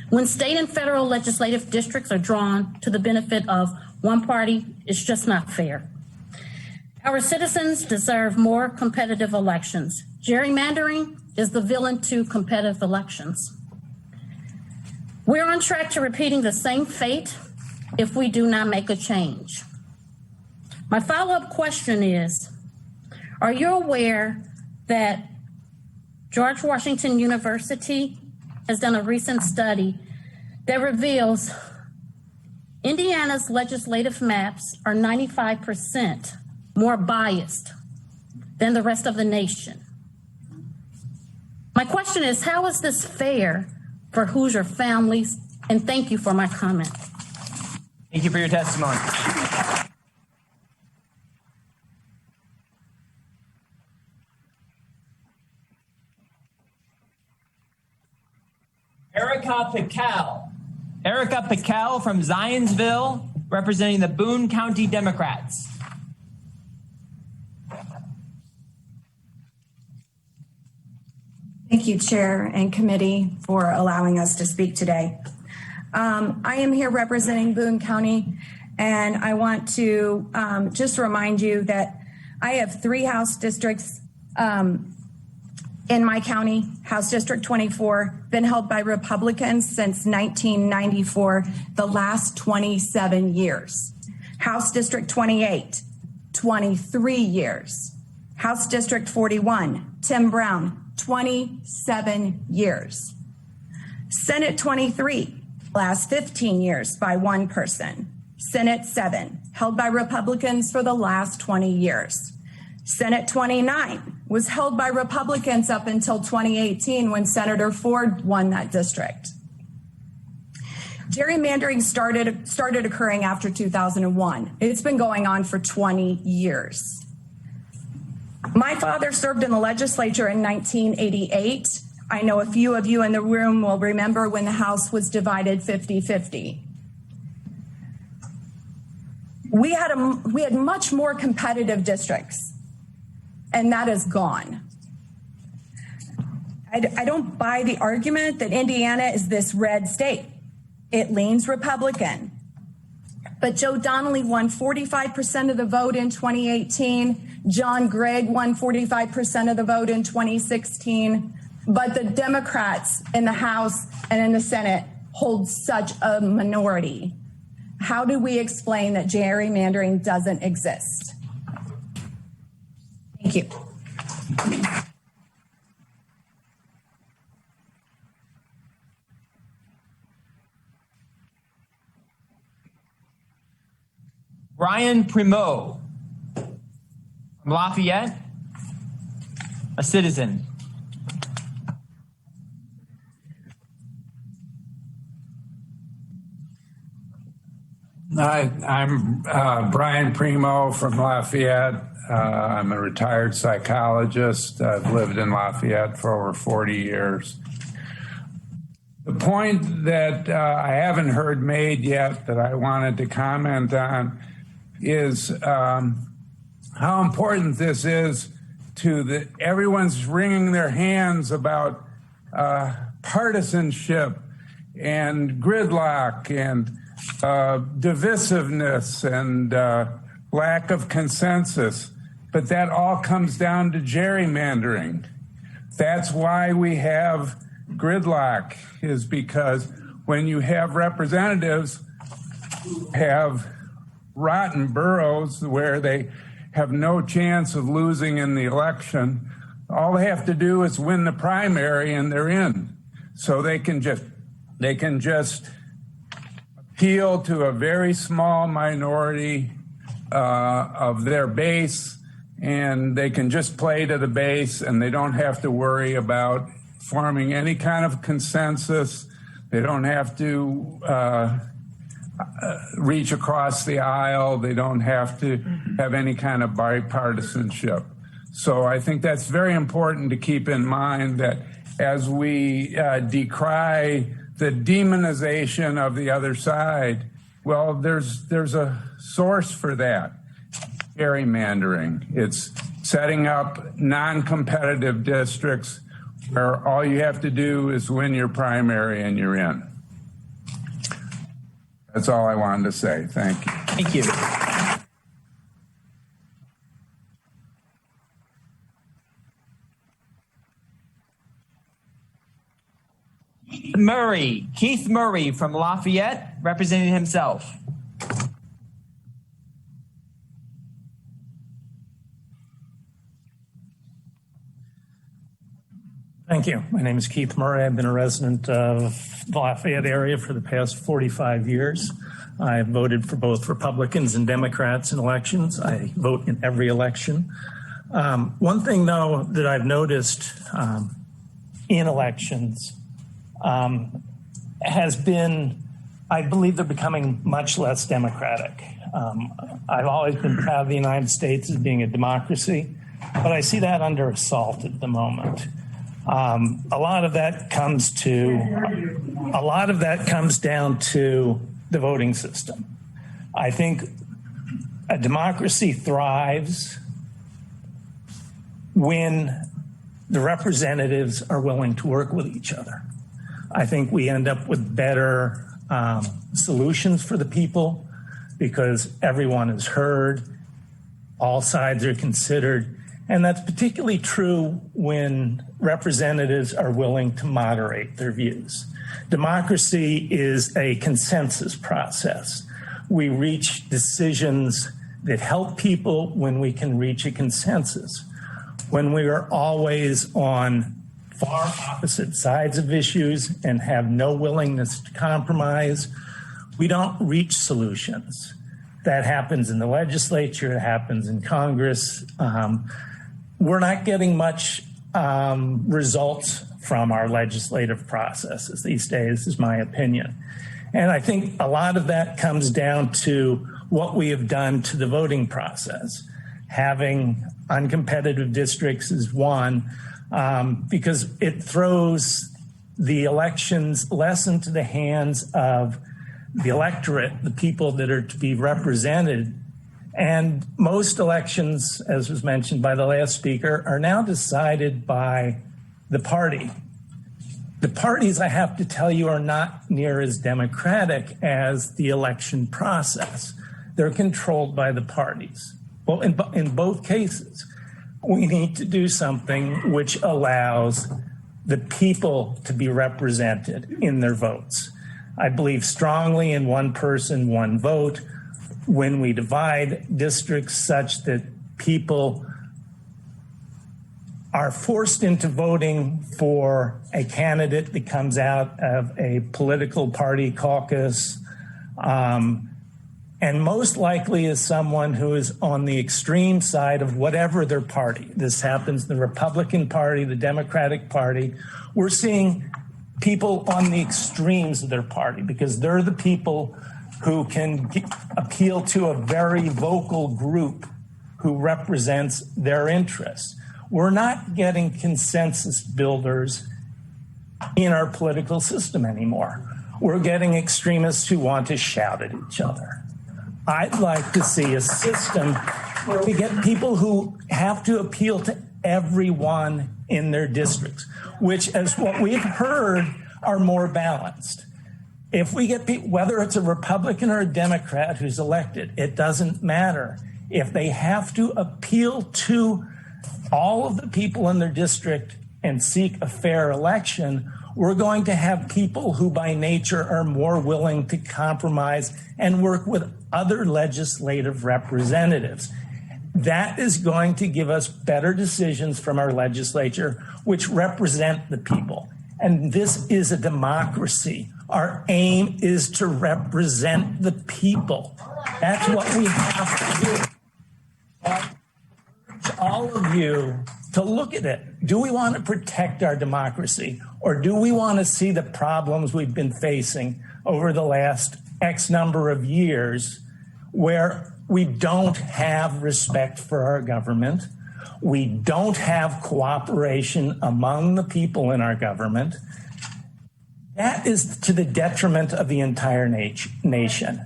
[SPEAKER 4] When state and federal legislative districts are drawn to the benefit of one party, it's just not fair. Our citizens deserve more competitive elections. Gerrymandering is the villain to competitive elections. We're on track to repeating the same fate if we do not make a change. My follow-up question is, are you aware that George Washington University has done a recent study that reveals Indiana's legislative maps are 95% more biased than the rest of the nation? My question is, how is this fair for Hoosier families? And thank you for my comment.
[SPEAKER 1] Thank you for your testimony. Erica Pical from Zionsville, representing the Boone County Democrats.
[SPEAKER 8] Thank you, Chair and Committee, for allowing us to speak today. I am here representing Boone County, and I want to just remind you that I have 3 House districts in my county. House District 24, been held by Republicans since 1994, the last 27 years. House District 28, 23 years. House District 41, Tim Brown, 27 years. Senate 23, last 15 years by one person. Senate 7, held by Republicans for the last 20 years. Senate 29 was held by Republicans up until 2018 when Senator Ford won that district. Gerrymandering started occurring after 2001. It's been going on for 20 years. My father served in the legislature in 1988. I know a few of you in the room will remember when the House was divided 50-50. We had much more competitive districts, and that is gone. I don't buy the argument that Indiana is this red state. it leans Republican. But Joe Donnelly won 45% of the vote in 2018. John Gregg won 45% of the vote in 2016. But the Democrats in the House and in the Senate hold such a minority. How do we explain that gerrymandering doesn't exist? Thank you.
[SPEAKER 1] Brian Primo from Lafayette, a citizen.
[SPEAKER 5] Hi, I'm Brian Primo from Lafayette. I'm a retired psychologist. I've lived in Lafayette for over 40 years. The point that I haven't heard made yet that I wanted to comment on is how important this is to everyone's wringing their hands about partisanship and gridlock and divisiveness and lack of consensus. But that all comes down to gerrymandering. That's why we have gridlock, is because when you have representatives who have rotten boroughs where they have no chance of losing in the election, all they have to do is win the primary and they're in. So they can just appeal to a very small minority of their base, and they can just play to the base, and they don't have to worry about forming any kind of consensus. They don't have to reach across the aisle. They don't have to have any kind of bipartisanship. So I think that's very important to keep in mind, that as we decry the demonization of the other side, well, there's a source for that: gerrymandering. It's setting up non-competitive districts where all you have to do is win your primary and you're in. That's all I wanted to say. Thank you.
[SPEAKER 1] Thank you. Keith Murray from Lafayette, representing himself.
[SPEAKER 9] Thank you. My name is Keith Murray. I've been a resident of the Lafayette area for the past 45 years. I've voted for both Republicans and Democrats in elections. I vote in every election. One thing, though, that I've noticed in elections has been, I believe they're becoming much less democratic. I've always been proud of the United States as being a democracy, but I see that under assault at the moment. A lot of that comes down to the voting system. I think a democracy thrives when the representatives are willing to work with each other. I think we end up with better solutions for the people because everyone is heard, all sides are considered, and that's particularly true when representatives are willing to moderate their views. Democracy is a consensus process. We reach decisions that help people when we can reach a consensus. When we are always on far opposite sides of issues and have no willingness to compromise, we don't reach solutions. That happens in the legislature, it happens in Congress. We're not getting much results from our legislative processes these days, is my opinion. And I think a lot of that comes down to what we have done to the voting process. Having uncompetitive districts is one, because it throws the elections less into the hands of the electorate, the people that are to be represented. And most elections, as was mentioned by the last speaker, are now decided by the party. The parties, I have to tell you, are not near as democratic as the election process. They're controlled by the parties. Well, in both cases, we need to do something which allows the people to be represented in their votes. I believe strongly in one person, one vote. When we divide districts such that people are forced into voting for a candidate that comes out of a political party caucus, and most likely is someone who is on the extreme side of whatever their party. This happens in the Republican Party, the Democratic Party. We're seeing people on the extremes of their party because they're the people who can appeal to a very vocal group who represents their interests. We're not getting consensus builders in our political system anymore. We're getting extremists who want to shout at each other. I'd like to see a system where we get people who have to appeal to everyone in their districts, which, as what we've heard, are more balanced. If we get people, whether it's a Republican or a Democrat who's elected, it doesn't matter. If they have to appeal to all of the people in their district and seek a fair election, we're going to have people who by nature are more willing to compromise and work with other legislative representatives. That is going to give us better decisions from our legislature, which represent the people. And this is a democracy. Our aim is to represent the people. That's what we have to do. I urge all of you to look at it. Do we want to protect our democracy, or do we want to see the problems we've been facing over the last X number of years where we don't have respect for our government, we don't have cooperation among the people in our government? That is to the detriment of the entire nation.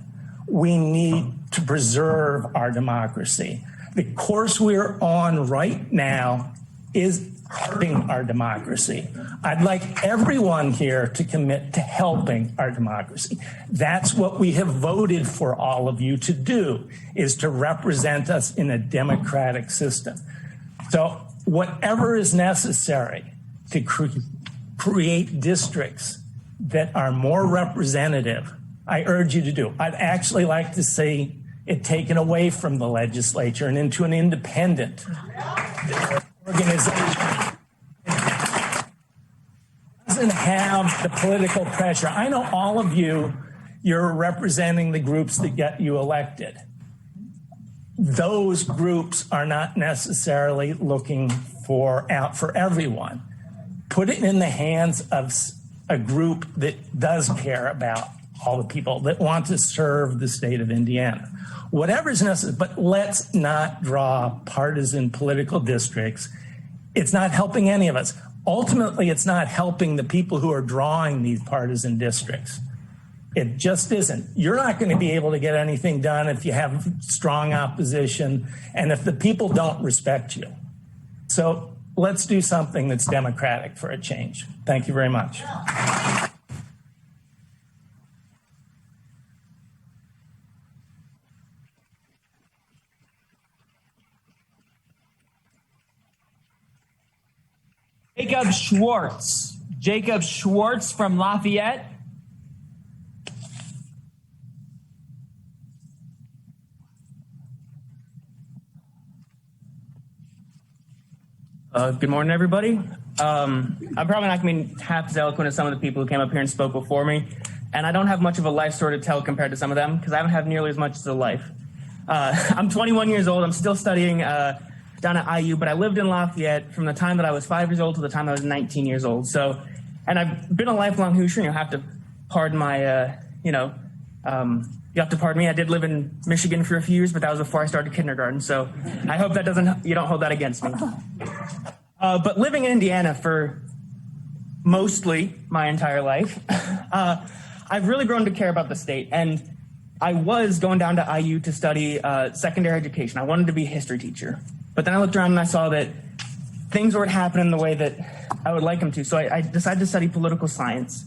[SPEAKER 9] We need to preserve our democracy. The course we're on right now is hurting our democracy. I'd like everyone here to commit to helping our democracy. That's what we have voted for all of you to do, is to represent us in a democratic system. So whatever is necessary to create districts that are more representative, I urge you to do. I'd actually like to see it taken away from the legislature and into an independent organization. Doesn't have the political pressure. I know all of you, you're representing the groups that get you elected. Those groups are not necessarily looking out for everyone. Put it in the hands of a group that does care about all the people that want to serve the state of Indiana. Whatever is necessary, but let's not draw partisan political districts. It's not helping any of us. Ultimately, it's not helping the people who are drawing these partisan districts. It just isn't. You're not going to be able to get anything done if you have strong opposition and if the people don't respect you. So let's do something that's democratic for a change. Thank you very much.
[SPEAKER 1] Jacob Schwartz. Jacob Schwartz from Lafayette.
[SPEAKER 3] Good morning, everybody. I'm probably not going to be half as eloquent as some of the people who came up here and spoke before me. And I don't have much of a life story to tell compared to some of them because I haven't had nearly as much as a life. I'm 21 years old. I'm still studying down at IU, but I lived in Lafayette from the time that I was 5 years old to the time I was 19 years old. So, and I've been a lifelong Hoosier. You'll have to pardon my, you have to pardon me. I did live in Michigan for a few years, but that was before I started kindergarten. So I hope that you don't hold that against me. But living in Indiana for mostly my entire life, I've really grown to care about the state. And I was going down to IU to study secondary education. I wanted to be a history teacher. But then I looked around and I saw that things weren't happening the way that I would like them to. So I decided to study political science.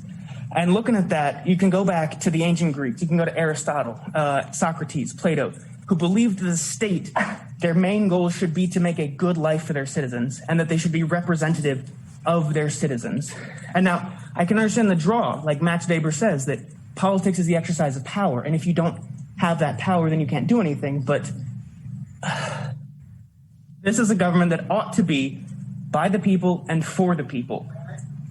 [SPEAKER 3] And looking at that, you can go back to the ancient Greeks. You can go to Aristotle, Socrates, Plato, who believed the state, their main goal should be to make a good life for their citizens and that they should be representative of their citizens. And now I can understand the draw, like Max Weber says, that politics is the exercise of power. And if you don't have that power, then you can't do anything. But this is a government that ought to be by the people and for the people.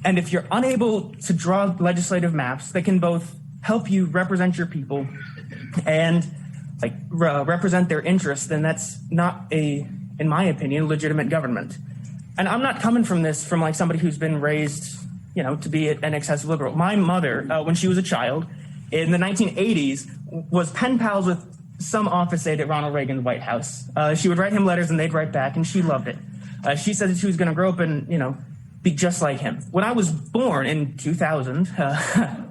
[SPEAKER 3] And if you're unable to draw legislative maps that can both help you represent your people and represent their interests, then that's not in my opinion, legitimate government. And I'm not coming from this from like somebody who's been raised, to be an excessive liberal. My mother, when she was a child in the 1980s, was pen pals with some office aide at Ronald Reagan's White House. She would write him letters and they'd write back, and she loved it. She said that she was going to grow up and, be just like him. When I was born in 2000, I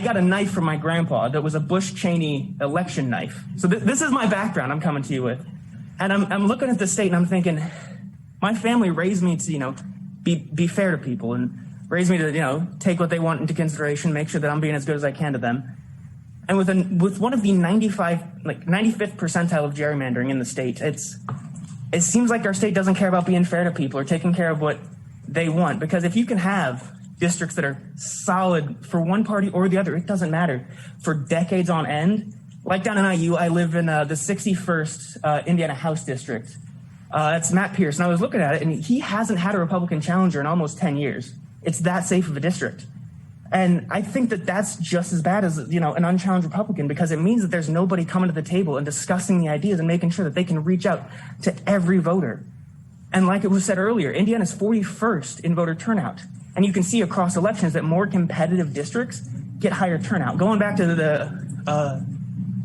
[SPEAKER 3] got a knife from my grandpa that was a Bush-Cheney election knife. So this is my background I'm coming to you with. And I'm looking at the state and I'm thinking, my family raised me to, be fair to people and raised me to, take what they want into consideration, make sure that I'm being as good as I can to them. And with one of the 95th percentile of gerrymandering in the state, it seems like our state doesn't care about being fair to people or taking care of what they want. Because if you can have districts that are solid for one party or the other, it doesn't matter, for decades on end. Like down in IU, I live in the 61st Indiana House District. It's Matt Pierce, and I was looking at it, and he hasn't had a Republican challenger in almost 10 years. It's that safe of a district. And I think that that's just as bad as, an unchallenged Republican, because it means that there's nobody coming to the table and discussing the ideas and making sure that they can reach out to every voter. And like it was said earlier, Indiana's 41st in voter turnout. And you can see across elections that more competitive districts get higher turnout. Going back to the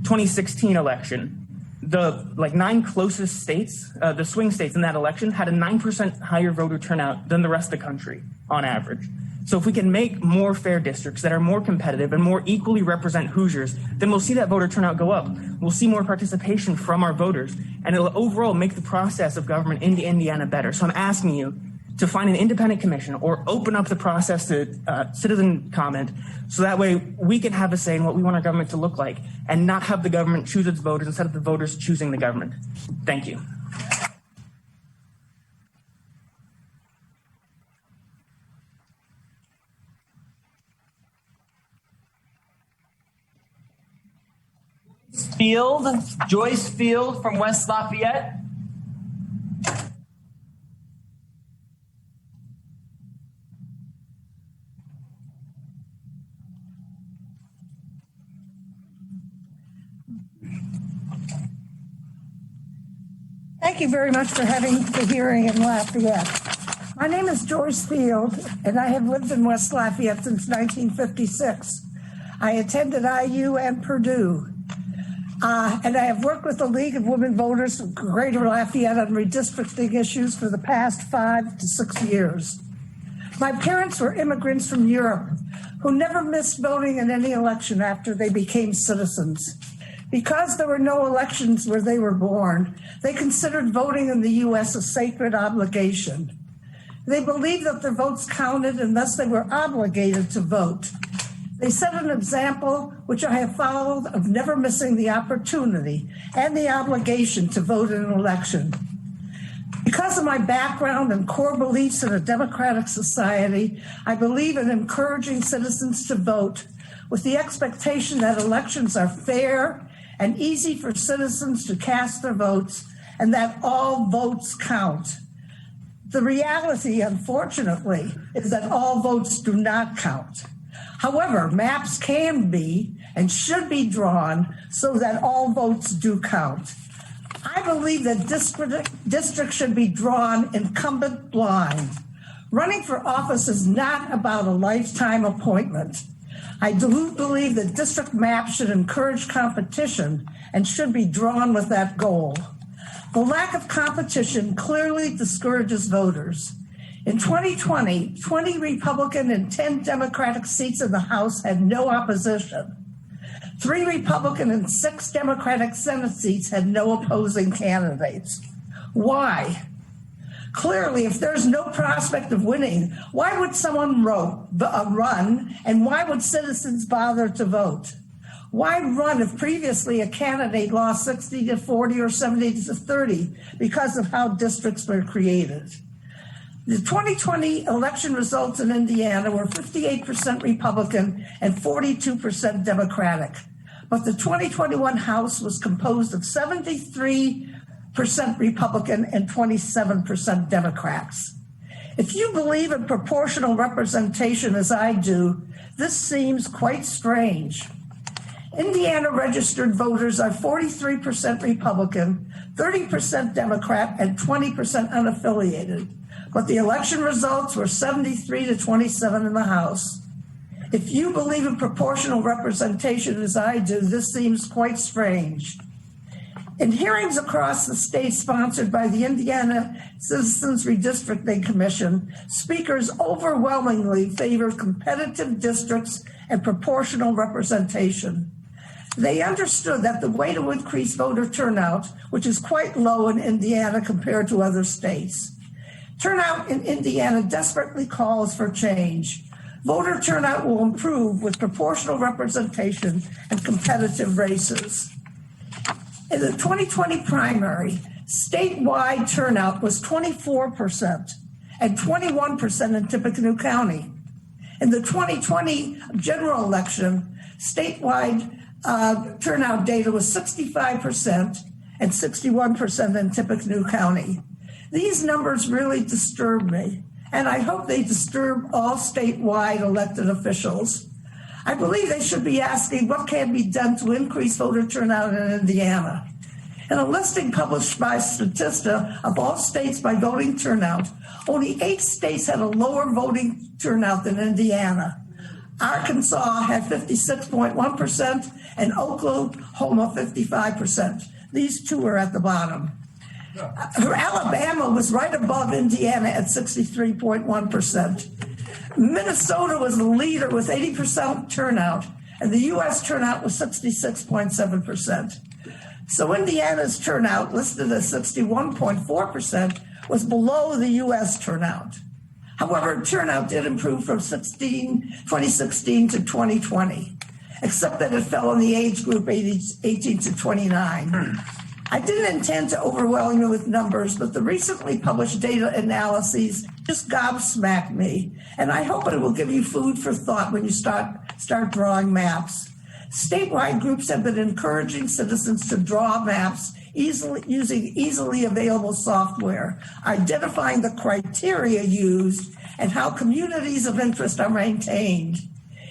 [SPEAKER 3] 2016 election, the 9 closest states, the swing states in that election, had a 9% higher voter turnout than the rest of the country on average. So if we can make more fair districts that are more competitive and more equally represent Hoosiers, then we'll see that voter turnout go up. We'll see more participation from our voters, and it'll overall make the process of government in Indiana better. So I'm asking you to find an independent commission or open up the process to citizen comment, so that way we can have a say in what we want our government to look like and not have the government choose its voters instead of the voters choosing the government. Thank you.
[SPEAKER 1] Joyce Field from West Lafayette.
[SPEAKER 6] Thank you very much for having the hearing in Lafayette. My name is Joyce Field, and I have lived in West Lafayette since 1956. I attended IU and Purdue. And I have worked with the League of Women Voters of Greater Lafayette on redistricting issues for the past 5 to 6 years. My parents were immigrants from Europe who never missed voting in any election after they became citizens. Because there were no elections where they were born, they considered voting in the U.S. a sacred obligation. They believed that their votes counted and thus they were obligated to vote. They set an example, which I have followed, of never missing the opportunity and the obligation to vote in an election. Because of my background and core beliefs in a democratic society, I believe in encouraging citizens to vote with the expectation that elections are fair and easy for citizens to cast their votes and that all votes count. The reality, unfortunately, is that all votes do not count. However, maps can be and should be drawn so that all votes do count. I believe that districts should be drawn incumbent blind. Running for office is not about a lifetime appointment. I do believe that district maps should encourage competition and should be drawn with that goal. The lack of competition clearly discourages voters. In 2020, 20 Republican and 10 Democratic seats in the House had no opposition. 3 Republican and 6 Democratic Senate seats had no opposing candidates. Why? Clearly, if there's no prospect of winning, why would someone run, and why would citizens bother to vote? Why run if previously a candidate lost 60 to 40 or 70 to 30 because of how districts were created? The 2020 election results in Indiana were 58% Republican and 42% Democratic. But the 2021 House was composed of 73% Republican and 27% Democrats. If you believe in proportional representation as I do, this seems quite strange. Indiana registered voters are 43% Republican, 30% Democrat, and 20% unaffiliated. But the election results were 73 to 27 in the House. If you believe in proportional representation as I do, this seems quite strange. In hearings across the state sponsored by the Indiana Citizens Redistricting Commission, speakers overwhelmingly favored competitive districts and proportional representation. They understood that the way to increase voter turnout, which is quite low in Indiana compared to other states. Turnout in Indiana desperately calls for change. Voter turnout will improve with proportional representation and competitive races. In the 2020 primary, statewide turnout was 24% and 21% in Tippecanoe County. In the 2020 general election, statewide turnout data was 65% and 61% in Tippecanoe County. These numbers really disturb me, and I hope they disturb all statewide elected officials. I believe they should be asking what can be done to increase voter turnout in Indiana. In a listing published by Statista of all states by voting turnout, only 8 states had a lower voting turnout than Indiana. Arkansas had 56.1% and Oklahoma 55%. These two are at the bottom. Alabama was right above Indiana at 63.1%. Minnesota was the leader with 80% turnout, and the U.S. turnout was 66.7%. So Indiana's turnout, listed as 61.4%, was below the U.S. turnout. However, turnout did improve from 2016 to 2020, except that it fell in the age group 18 to 29. I didn't intend to overwhelm you with numbers, but the recently published data analyses just gobsmacked me, and I hope it will give you food for thought when you start drawing maps. Statewide groups have been encouraging citizens to draw maps using easily available software, identifying the criteria used and how communities of interest are maintained.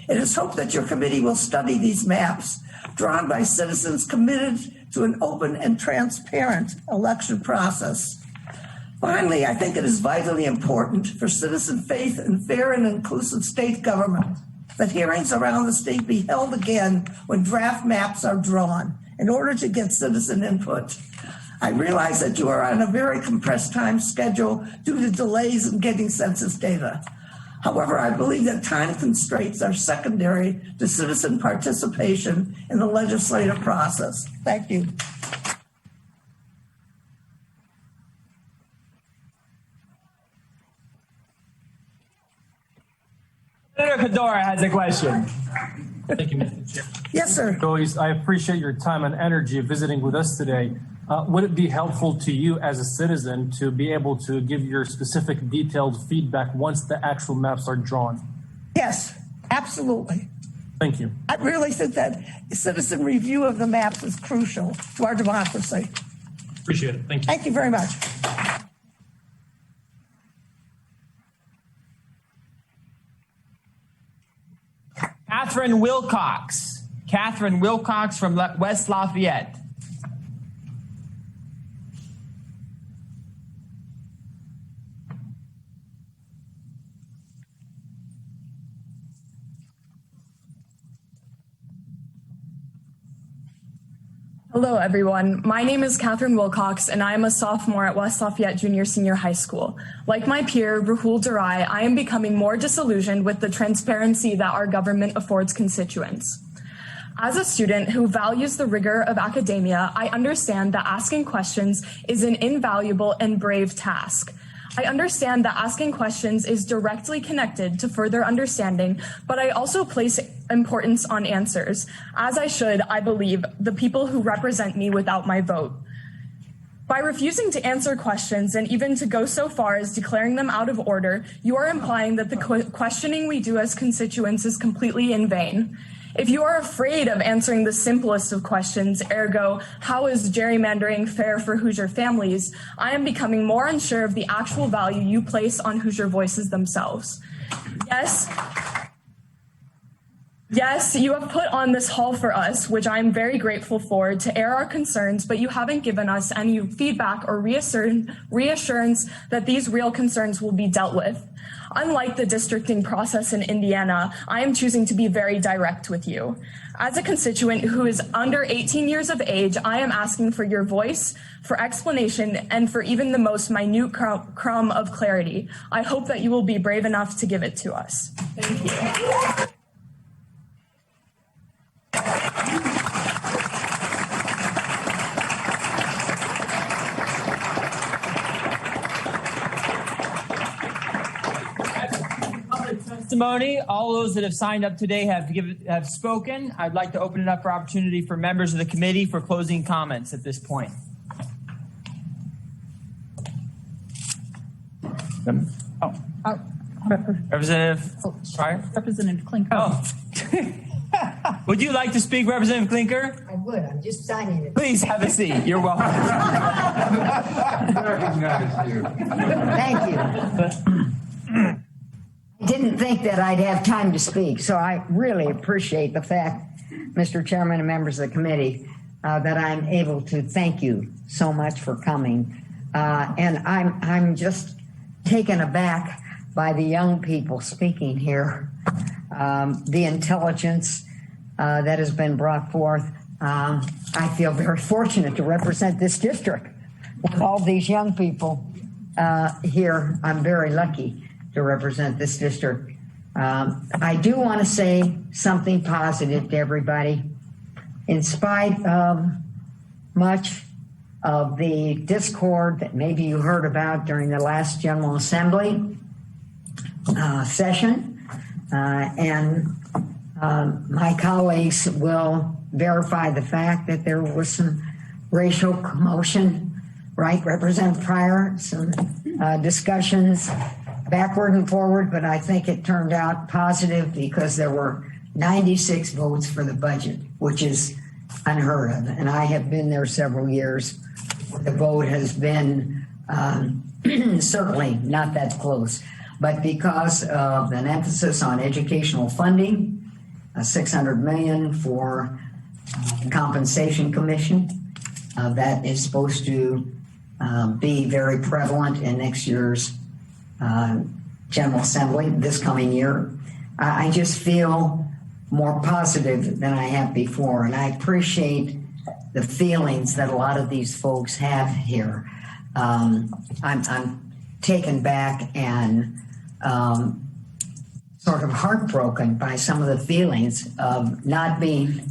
[SPEAKER 6] It is hoped that your committee will study these maps drawn by citizens committed to an open and transparent election process. Finally, I think it is vitally important for citizen faith in fair and inclusive state government that hearings around the state be held again when draft maps are drawn in order to get citizen input. I realize that you are on a very compressed time schedule due to delays in getting census data. However, I believe that time constraints are secondary to citizen participation in the legislative process. Thank you.
[SPEAKER 1] Senator Fedora has a question.
[SPEAKER 10] Thank you, Mr. Chair.
[SPEAKER 6] Yes, sir.
[SPEAKER 10] Joyce, I appreciate your time and energy visiting with us today. Would it be helpful to you as a citizen to be able to give your specific detailed feedback once the actual maps are drawn?
[SPEAKER 6] Yes, absolutely.
[SPEAKER 10] Thank you.
[SPEAKER 6] I really think that citizen review of the maps is crucial to our democracy.
[SPEAKER 10] Appreciate it. Thank you.
[SPEAKER 6] Thank you very much.
[SPEAKER 1] Catherine Wilcox. Catherine Wilcox from West Lafayette.
[SPEAKER 13] Hello, everyone. My name is Catherine Wilcox, and I am a sophomore at West Lafayette Junior Senior High School. Like my peer, Rahul Darai, I am becoming more disillusioned with the transparency that our government affords constituents. As a student who values the rigor of academia, I understand that asking questions is an invaluable and brave task. I understand that asking questions is directly connected to further understanding, but I also place importance on answers, as I should, I believe, the people who represent me without my vote. By refusing to answer questions and even to go so far as declaring them out of order, you are implying that the questioning we do as constituents is completely in vain. If you are afraid of answering the simplest of questions, ergo, how is gerrymandering fair for Hoosier families, I am becoming more unsure of the actual value you place on Hoosier voices themselves. Yes, you have put on this hall for us, which I am very grateful for, to air our concerns, but you haven't given us any feedback or reassurance that these real concerns will be dealt with. Unlike the districting process in Indiana, I am choosing to be very direct with you. As a constituent who is under 18 years of age, I am asking for your voice, for explanation, and for even the most minute crumb of clarity. I hope that you will be brave enough to give it to us. Thank you.
[SPEAKER 1] Testimony. All those that have signed up today have spoken. I'd like to open it up for opportunity for members of the committee for closing comments at this point. Representative Pryor?
[SPEAKER 11] Representative Clinker.
[SPEAKER 1] Oh. Would you like to speak, Representative Clinker?
[SPEAKER 11] I would. I'm just signing it.
[SPEAKER 1] Please have a seat. You're welcome.
[SPEAKER 11] Thank you. I didn't think that I'd have time to speak, so I really appreciate the fact, Mr. Chairman and members of the committee, that I'm able to thank you so much for coming. And I'm just taken aback by the young people speaking here, the intelligence that has been brought forth. I feel very fortunate to represent this district with all these young people here. I'm very lucky to represent this district. I do want to say something positive to everybody. In spite of much of the discord that maybe you heard about during the last General Assembly session, and my colleagues will verify the fact that there was some racial commotion, right, Representative Pryor, some discussions backward and forward, but I think it turned out positive because there were 96 votes for the budget, which is unheard of. And I have been there several years. The vote has been certainly not that close, but because of an emphasis on educational funding, $600 million for the Compensation Commission, that is supposed to be very prevalent in next year's General Assembly this coming year. I just feel more positive than I have before, and I appreciate the feelings that a lot of these folks have here. I'm taken back and sort of heartbroken by some of the feelings of not being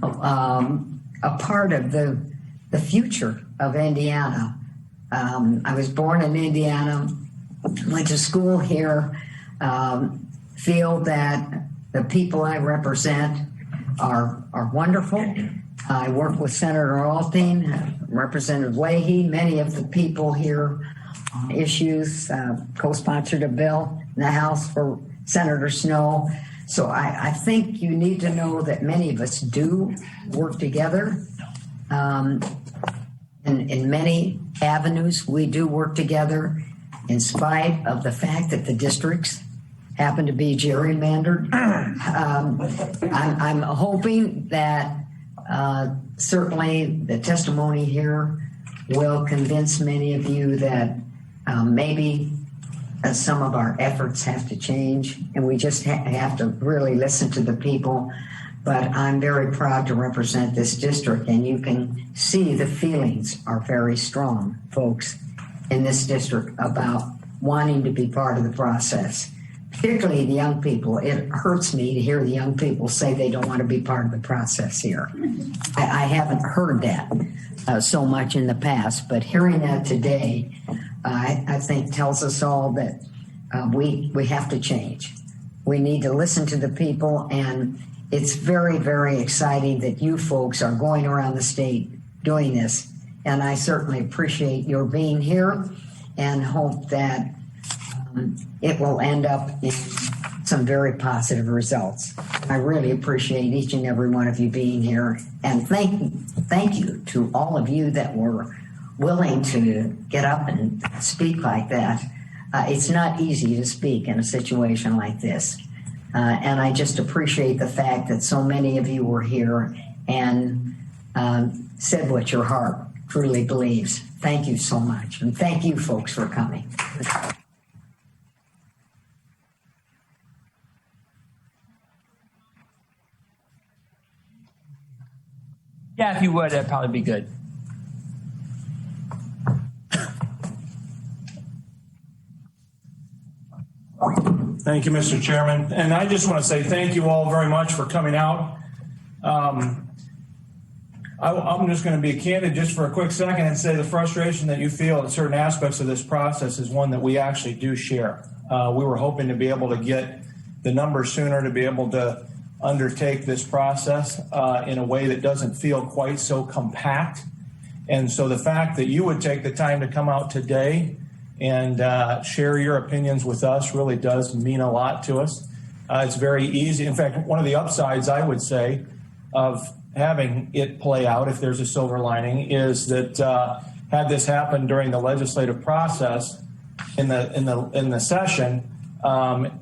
[SPEAKER 11] a part of the future of Indiana. I was born in Indiana, went to school here, feel that the people I represent are wonderful. I work with Senator Alting, Representative Leahy, many of the people here on issues, co-sponsored a bill in the House for Senator Snow. So I think you need to know that many of us do work together. In many avenues, we do work together in spite of the fact that the districts happen to be gerrymandered. I'm hoping that certainly the testimony here will convince many of you that maybe some of our efforts have to change, and we just have to really listen to the people. But I'm very proud to represent this district, and you can see the feelings are very strong, folks, in this district about wanting to be part of the process, particularly the young people. It hurts me to hear the young people say they don't want to be part of the process here. I haven't heard that so much in the past, but hearing that today, I think tells us all that we have to change. We need to listen to the people, and it's very, very exciting that you folks are going around the state doing this. And I certainly appreciate your being here and hope that it will end up in some very positive results. I really appreciate each and every one of you being here. And thank you to all of you that were willing to get up and speak like that. It's not easy to speak in a situation like this. And I just appreciate the fact that so many of you were here and said what your heart truly believes. Thank you so much. And thank you folks for coming.
[SPEAKER 1] Yeah, if you would, that'd probably be good.
[SPEAKER 14] Thank you, Mr. Chairman. And I just want to say thank you all very much for coming out. I'm just going to be candid just for a quick second and say the frustration that you feel at certain aspects of this process is one that we actually do share. We were hoping to be able to get the numbers sooner, to be able to undertake this process in a way that doesn't feel quite so compact. And so the fact that you would take the time to come out today and share your opinions with us really does mean a lot to us. It's very easy. In fact, one of the upsides, I would say, of having it play out, if there's a silver lining, is that had this happened during the legislative process in the session,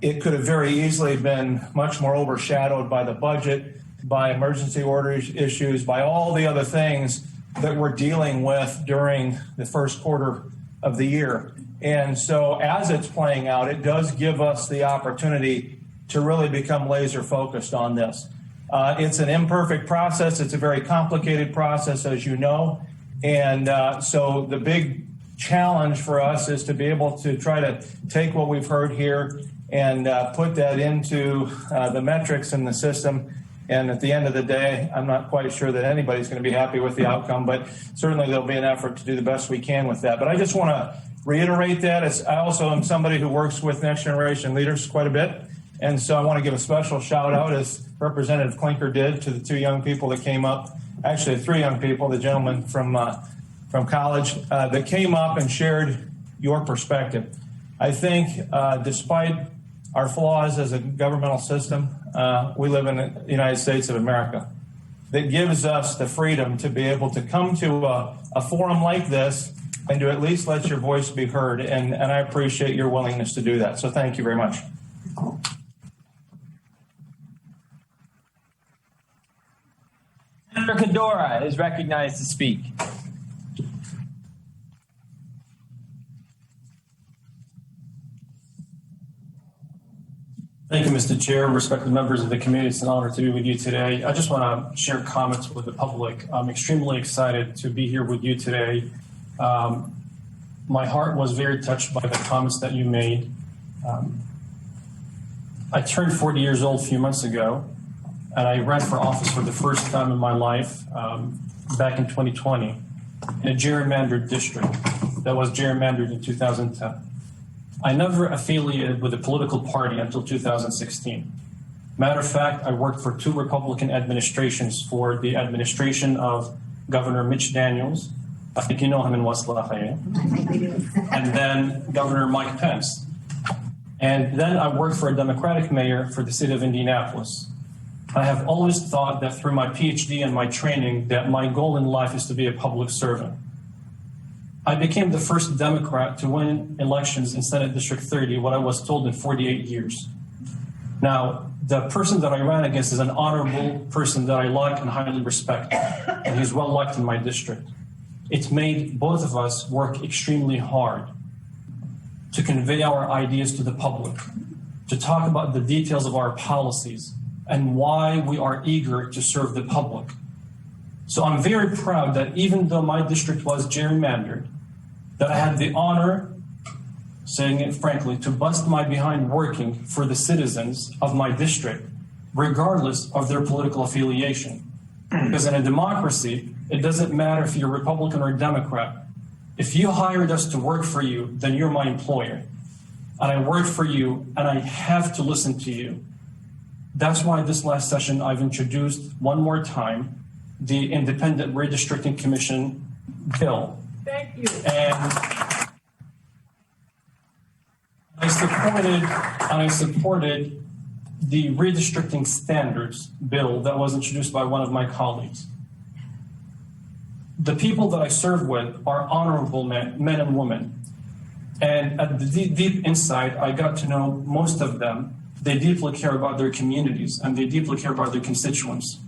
[SPEAKER 14] it could have very easily been much more overshadowed by the budget, by emergency orders issues, by all the other things that we're dealing with during the first quarter of the year. And so as it's playing out, it does give us the opportunity to really become laser focused on this. It's an imperfect process. It's a very complicated process, as you know. And so the big challenge for us is to be able to try to take what we've heard here and put that into the metrics in the system. And at the end of the day, I'm not quite sure that anybody's going to be happy with the outcome, but certainly there'll be an effort to do the best we can with that. But I just want to reiterate that. I also am somebody who works with next generation leaders quite a bit. And so I want to give a special shout out, as Representative Klinker did, to the two young people that came up, actually three young people, the gentleman from college that came up and shared your perspective. I think despite our flaws as a governmental system, we live in the United States of America that gives us the freedom to be able to come to a forum like this and to at least let your voice be heard. And I appreciate your willingness to do that. So thank you very much.
[SPEAKER 1] Senator Cadora is recognized to speak.
[SPEAKER 10] Thank you, Mr. Chair. Respected members of the committee, it's an honor to be with you today. I just want to share comments with the public. I'm extremely excited to be here with you today. My heart was very touched by the comments that you made. I turned 40 years old a few months ago, and I ran for office for the first time in my life back in 2020 in a gerrymandered district that was gerrymandered in 2010. I never affiliated with a political party until 2016. Matter of fact, I worked for two Republican administrations, for the administration of Governor Mitch Daniels, I think you know him in West Lafayette, and then Governor Mike Pence. And then I worked for a Democratic mayor for the city of Indianapolis. I have always thought that through my PhD and my training that my goal in life is to be a public servant. I became the first Democrat to win elections in Senate District 30, what I was told, in 48 years. Now, the person that I ran against is an honorable person that I like and highly respect, and he's well liked in my district. It's made both of us work extremely hard to convey our ideas to the public, to talk about the details of our policies, and why we are eager to serve the public. So I'm very proud that even though my district was gerrymandered, that I had the honor, saying it frankly, to bust my behind working for the citizens of my district, regardless of their political affiliation. Because in a democracy, it doesn't matter if you're Republican or Democrat. If you hired us to work for you, then you're my employer. And I work for you, and I have to listen to you. That's why this last session I've introduced one more time the Independent Redistricting Commission bill.
[SPEAKER 20] Thank you.
[SPEAKER 10] And I supported the redistricting standards bill that was introduced by one of my colleagues. The people that I serve with are honorable men and women. And at the deep inside, I got to know most of them. They deeply care about their communities and they deeply care about their constituents.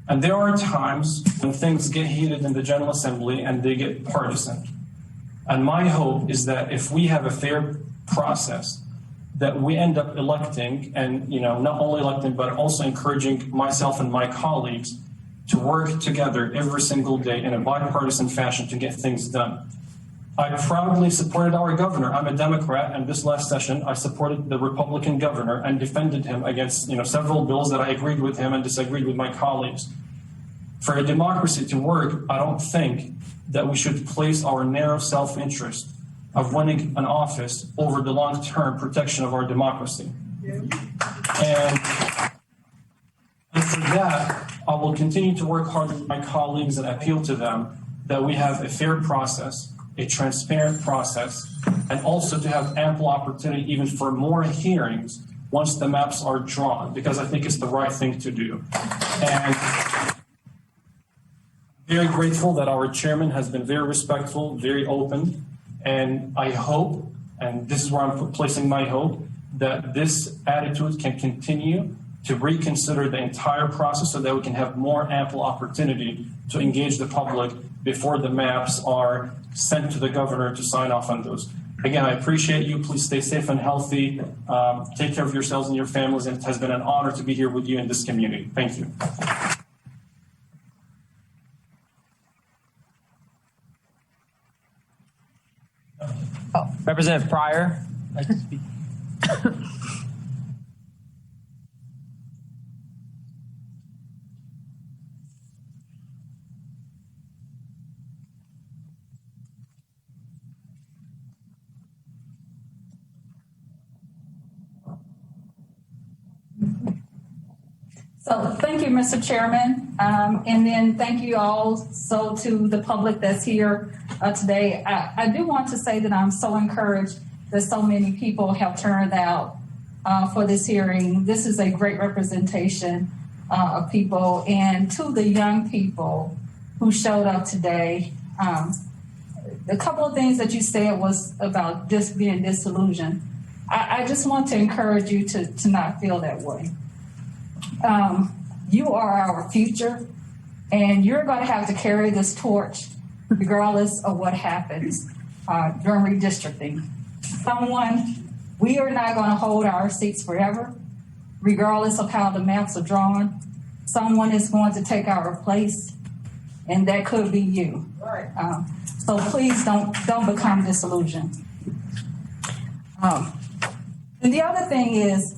[SPEAKER 10] And there are times when things get heated in the General Assembly and they get partisan. And my hope is that if we have a fair process, that we end up electing and, not only electing, but also encouraging myself and my colleagues to work together every single day in a bipartisan fashion to get things done. I proudly supported our governor. I'm a Democrat, and this last session, I supported the Republican governor and defended him against, several bills that I agreed with him and disagreed with my colleagues. For a democracy to work, I don't think that we should place our narrow self-interest of winning an office over the long-term protection of our democracy. And for that, I will continue to work hard with my colleagues and appeal to them that we have a fair process, a transparent process, and also to have ample opportunity even for more hearings once the maps are drawn, because I think it's the right thing to do. And very grateful that our chairman has been very respectful, very open, and I hope, and this is where I'm placing my hope, that this attitude can continue to reconsider the entire process so that we can have more ample opportunity to engage the public before the maps are sent to the governor to sign off on those. Again, I appreciate you. Please stay safe and healthy. Take care of yourselves and your families. And it has been an honor to be here with you in this community. Thank you.
[SPEAKER 1] Representative Pryor. Like to speak.
[SPEAKER 15] So thank you, Mr. Chairman. And then thank you also to the public that's here today. I do want to say that I'm so encouraged that so many people have turned out for this hearing. This is a great representation of people. And to the young people who showed up today, a couple of things that you said was about just being disillusioned. I just want to encourage you to not feel that way. You are our future, and you're going to have to carry this torch regardless of what happens during redistricting. We are not going to hold our seats forever, regardless of how the maps are drawn. Someone is going to take our place, and that could be you. So please don't become disillusioned. And the other thing is,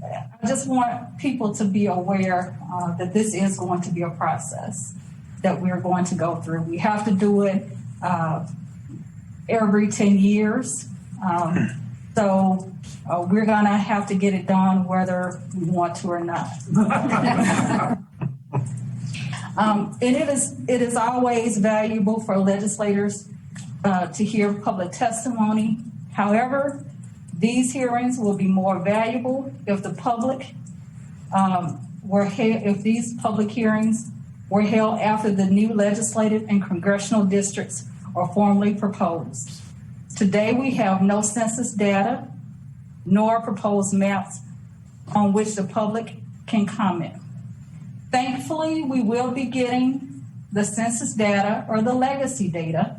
[SPEAKER 15] I just want people to be aware that this is going to be a process that we're going to go through. We have to do it every 10 years. So we're going to have to get it done whether we want to or not. And it is always valuable for legislators to hear public testimony. However, these hearings will be more valuable if if these public hearings were held after the new legislative and congressional districts are formally proposed. Today, we have no census data nor proposed maps on which the public can comment. Thankfully, we will be getting the census data or the legacy data,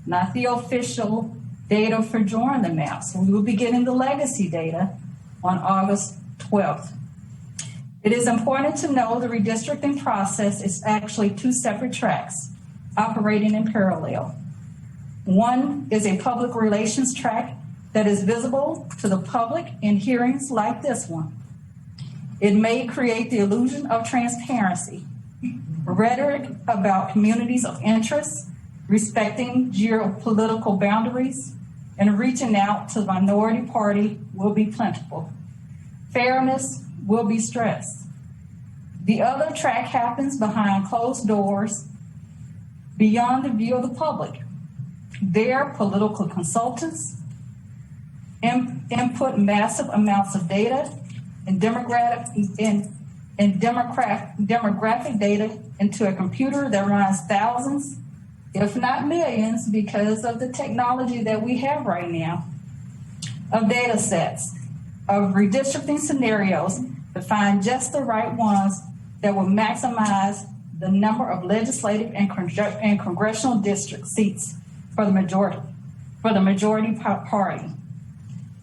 [SPEAKER 15] not the official data for drawing the maps. We will be getting the legacy data on August 12th. It is important to know the redistricting process is actually two separate tracks operating in parallel. One is a public relations track that is visible to the public in hearings like this one. It may create the illusion of transparency. Rhetoric about communities of interest, respecting geopolitical boundaries, and reaching out to the minority party will be plentiful. Fairness will be stressed. The other track happens behind closed doors, beyond the view of the public. There, political consultants input massive amounts of data and demographic data into a computer that runs thousands, if not millions, because of the technology that we have right now, of data sets, of redistricting scenarios to find just the right ones that will maximize the number of legislative and congressional district seats for the majority party.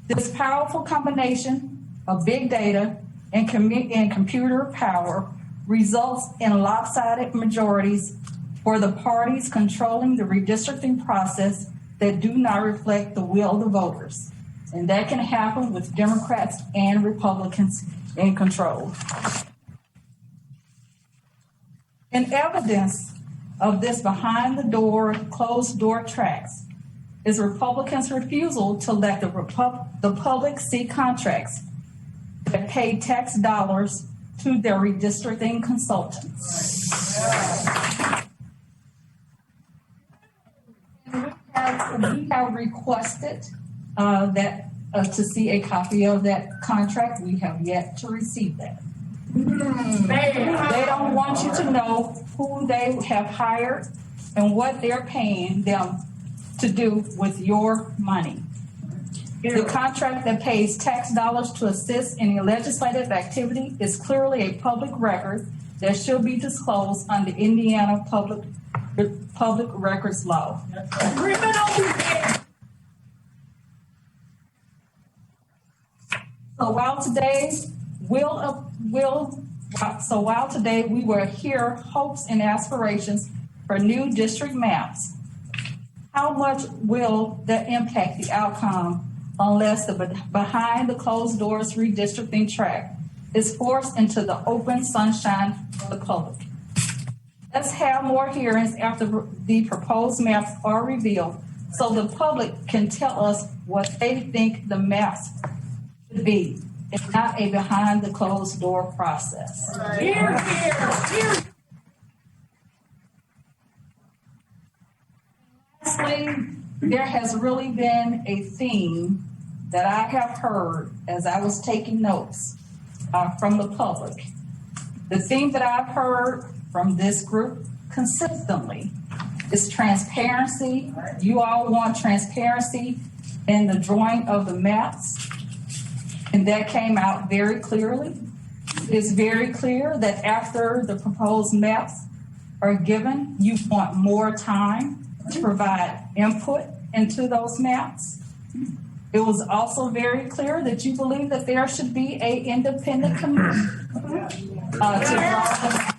[SPEAKER 15] This powerful combination of big data and computer power results in lopsided majorities for the parties controlling the redistricting process that do not reflect the will of the voters. And that can happen with Democrats and Republicans in control. And evidence of this behind the door, closed door tracks is Republicans' refusal to let the public see contracts that pay tax dollars to their redistricting consultants. We have requested to see a copy of that contract. We have yet to receive that. They don't want you to know who they have hired and what they're paying them to do with your money. The contract that pays tax dollars to assist in a legislative activity is clearly a public record that should be disclosed under Indiana public records law. So while today we will hear hopes and aspirations for new district maps, how much will that impact the outcome unless the behind the closed doors redistricting track is forced into the open sunshine for the public? Let's have more hearings after the proposed maps are revealed so the public can tell us what they think the maps should be. It's not a behind the closed door process. Hear, hear, hear. Lastly, there has really been a theme that I have heard as I was taking notes from the public. The theme that I've heard from this group consistently is transparency. You all want transparency in the drawing of the maps, and that came out very clearly. It's very clear that after the proposed maps are given, you want more time to provide input into those maps. It was also very clear that you believe that there should be an independent committee to draw them.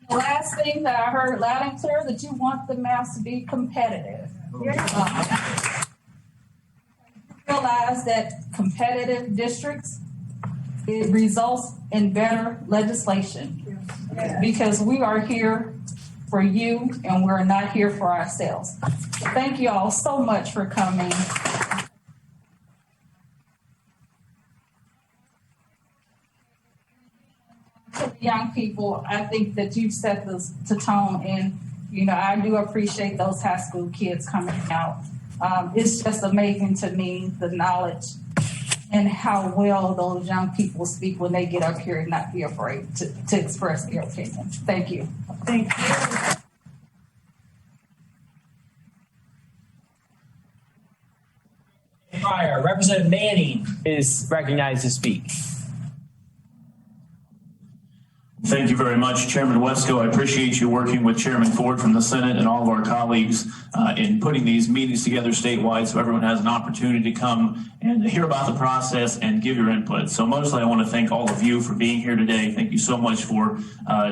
[SPEAKER 15] The last thing that I heard loud and clear, that you want the maps to be competitive. Realize that competitive districts, it results in better legislation because we are here for you and we're not here for ourselves. Thank you all so much for coming. To the young people, I think that you've set the tone, and I do appreciate those high school kids coming out. It's just amazing to me, the knowledge and how well those young people speak when they get up here and not be afraid to express their opinion. Thank you. Thank you.
[SPEAKER 1] Representative Manning is recognized to speak.
[SPEAKER 12] Thank you very much, Chairman Wesco. I appreciate you working with Chairman Ford from the Senate and all of our colleagues in putting these meetings together statewide so everyone has an opportunity to come and hear about the process and give your input. So mostly I want to thank all of you for being here today. Thank you so much for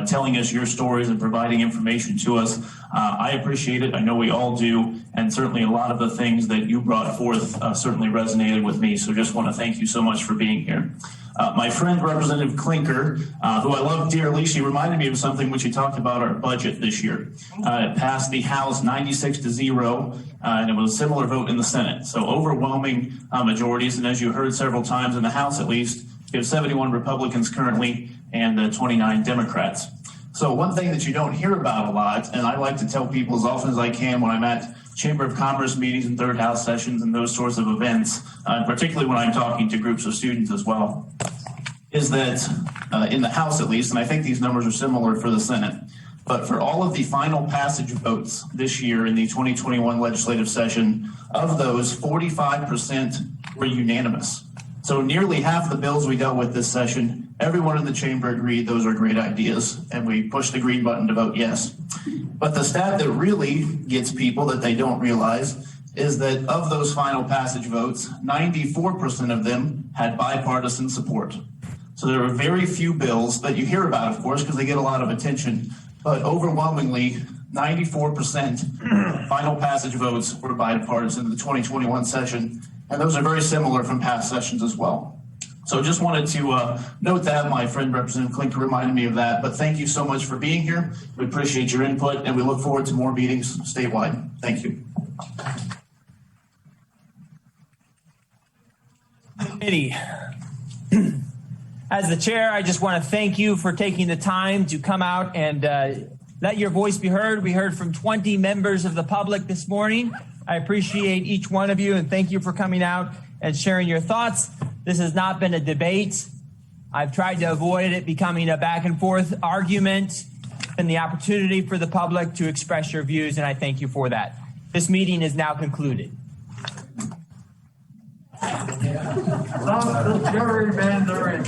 [SPEAKER 12] telling us your stories and providing information to us. I appreciate it. I know we all do. And certainly a lot of the things that you brought forth certainly resonated with me. So just want to thank you so much for being here. My friend, Representative Clinker, who I love dearly, she reminded me of something when she talked about our budget this year. It passed the House 96-0, and it was a similar vote in the Senate. So overwhelming majorities, and as you heard several times in the House at least, we have 71 Republicans currently and 29 Democrats. So one thing that you don't hear about a lot, and I like to tell people as often as I can when I'm at Chamber of Commerce meetings and third house sessions and those sorts of events, particularly when I'm talking to groups of students as well, is that in the House at least, and I think these numbers are similar for the Senate, but for all of the final passage votes this year in the 2021 legislative session, of those, 45% were unanimous. So nearly half the bills we dealt with this session, everyone in the chamber agreed those are great ideas, and we pushed the green button to vote yes. But the stat that really gets people that they don't realize is that of those final passage votes, 94% of them had bipartisan support. So there are very few bills that you hear about, of course, because they get a lot of attention, but overwhelmingly, 94% final passage votes were bipartisan in the 2021 session, and those are very similar from past sessions as well. So just wanted to note that. My friend Representative Clinker reminded me of that, but thank you so much for being here. We appreciate your input, and we look forward to more meetings statewide. Thank you.
[SPEAKER 1] Committee. As the chair, I just want to thank you for taking the time to come out and let your voice be heard. We heard from 20 members of the public this morning. I appreciate each one of you and thank you for coming out and sharing your thoughts. This has not been a debate. I've tried to avoid it becoming a back and forth argument and the opportunity for the public to express your views, and I thank you for that. This meeting is now concluded.
[SPEAKER 2] Jerry Van Der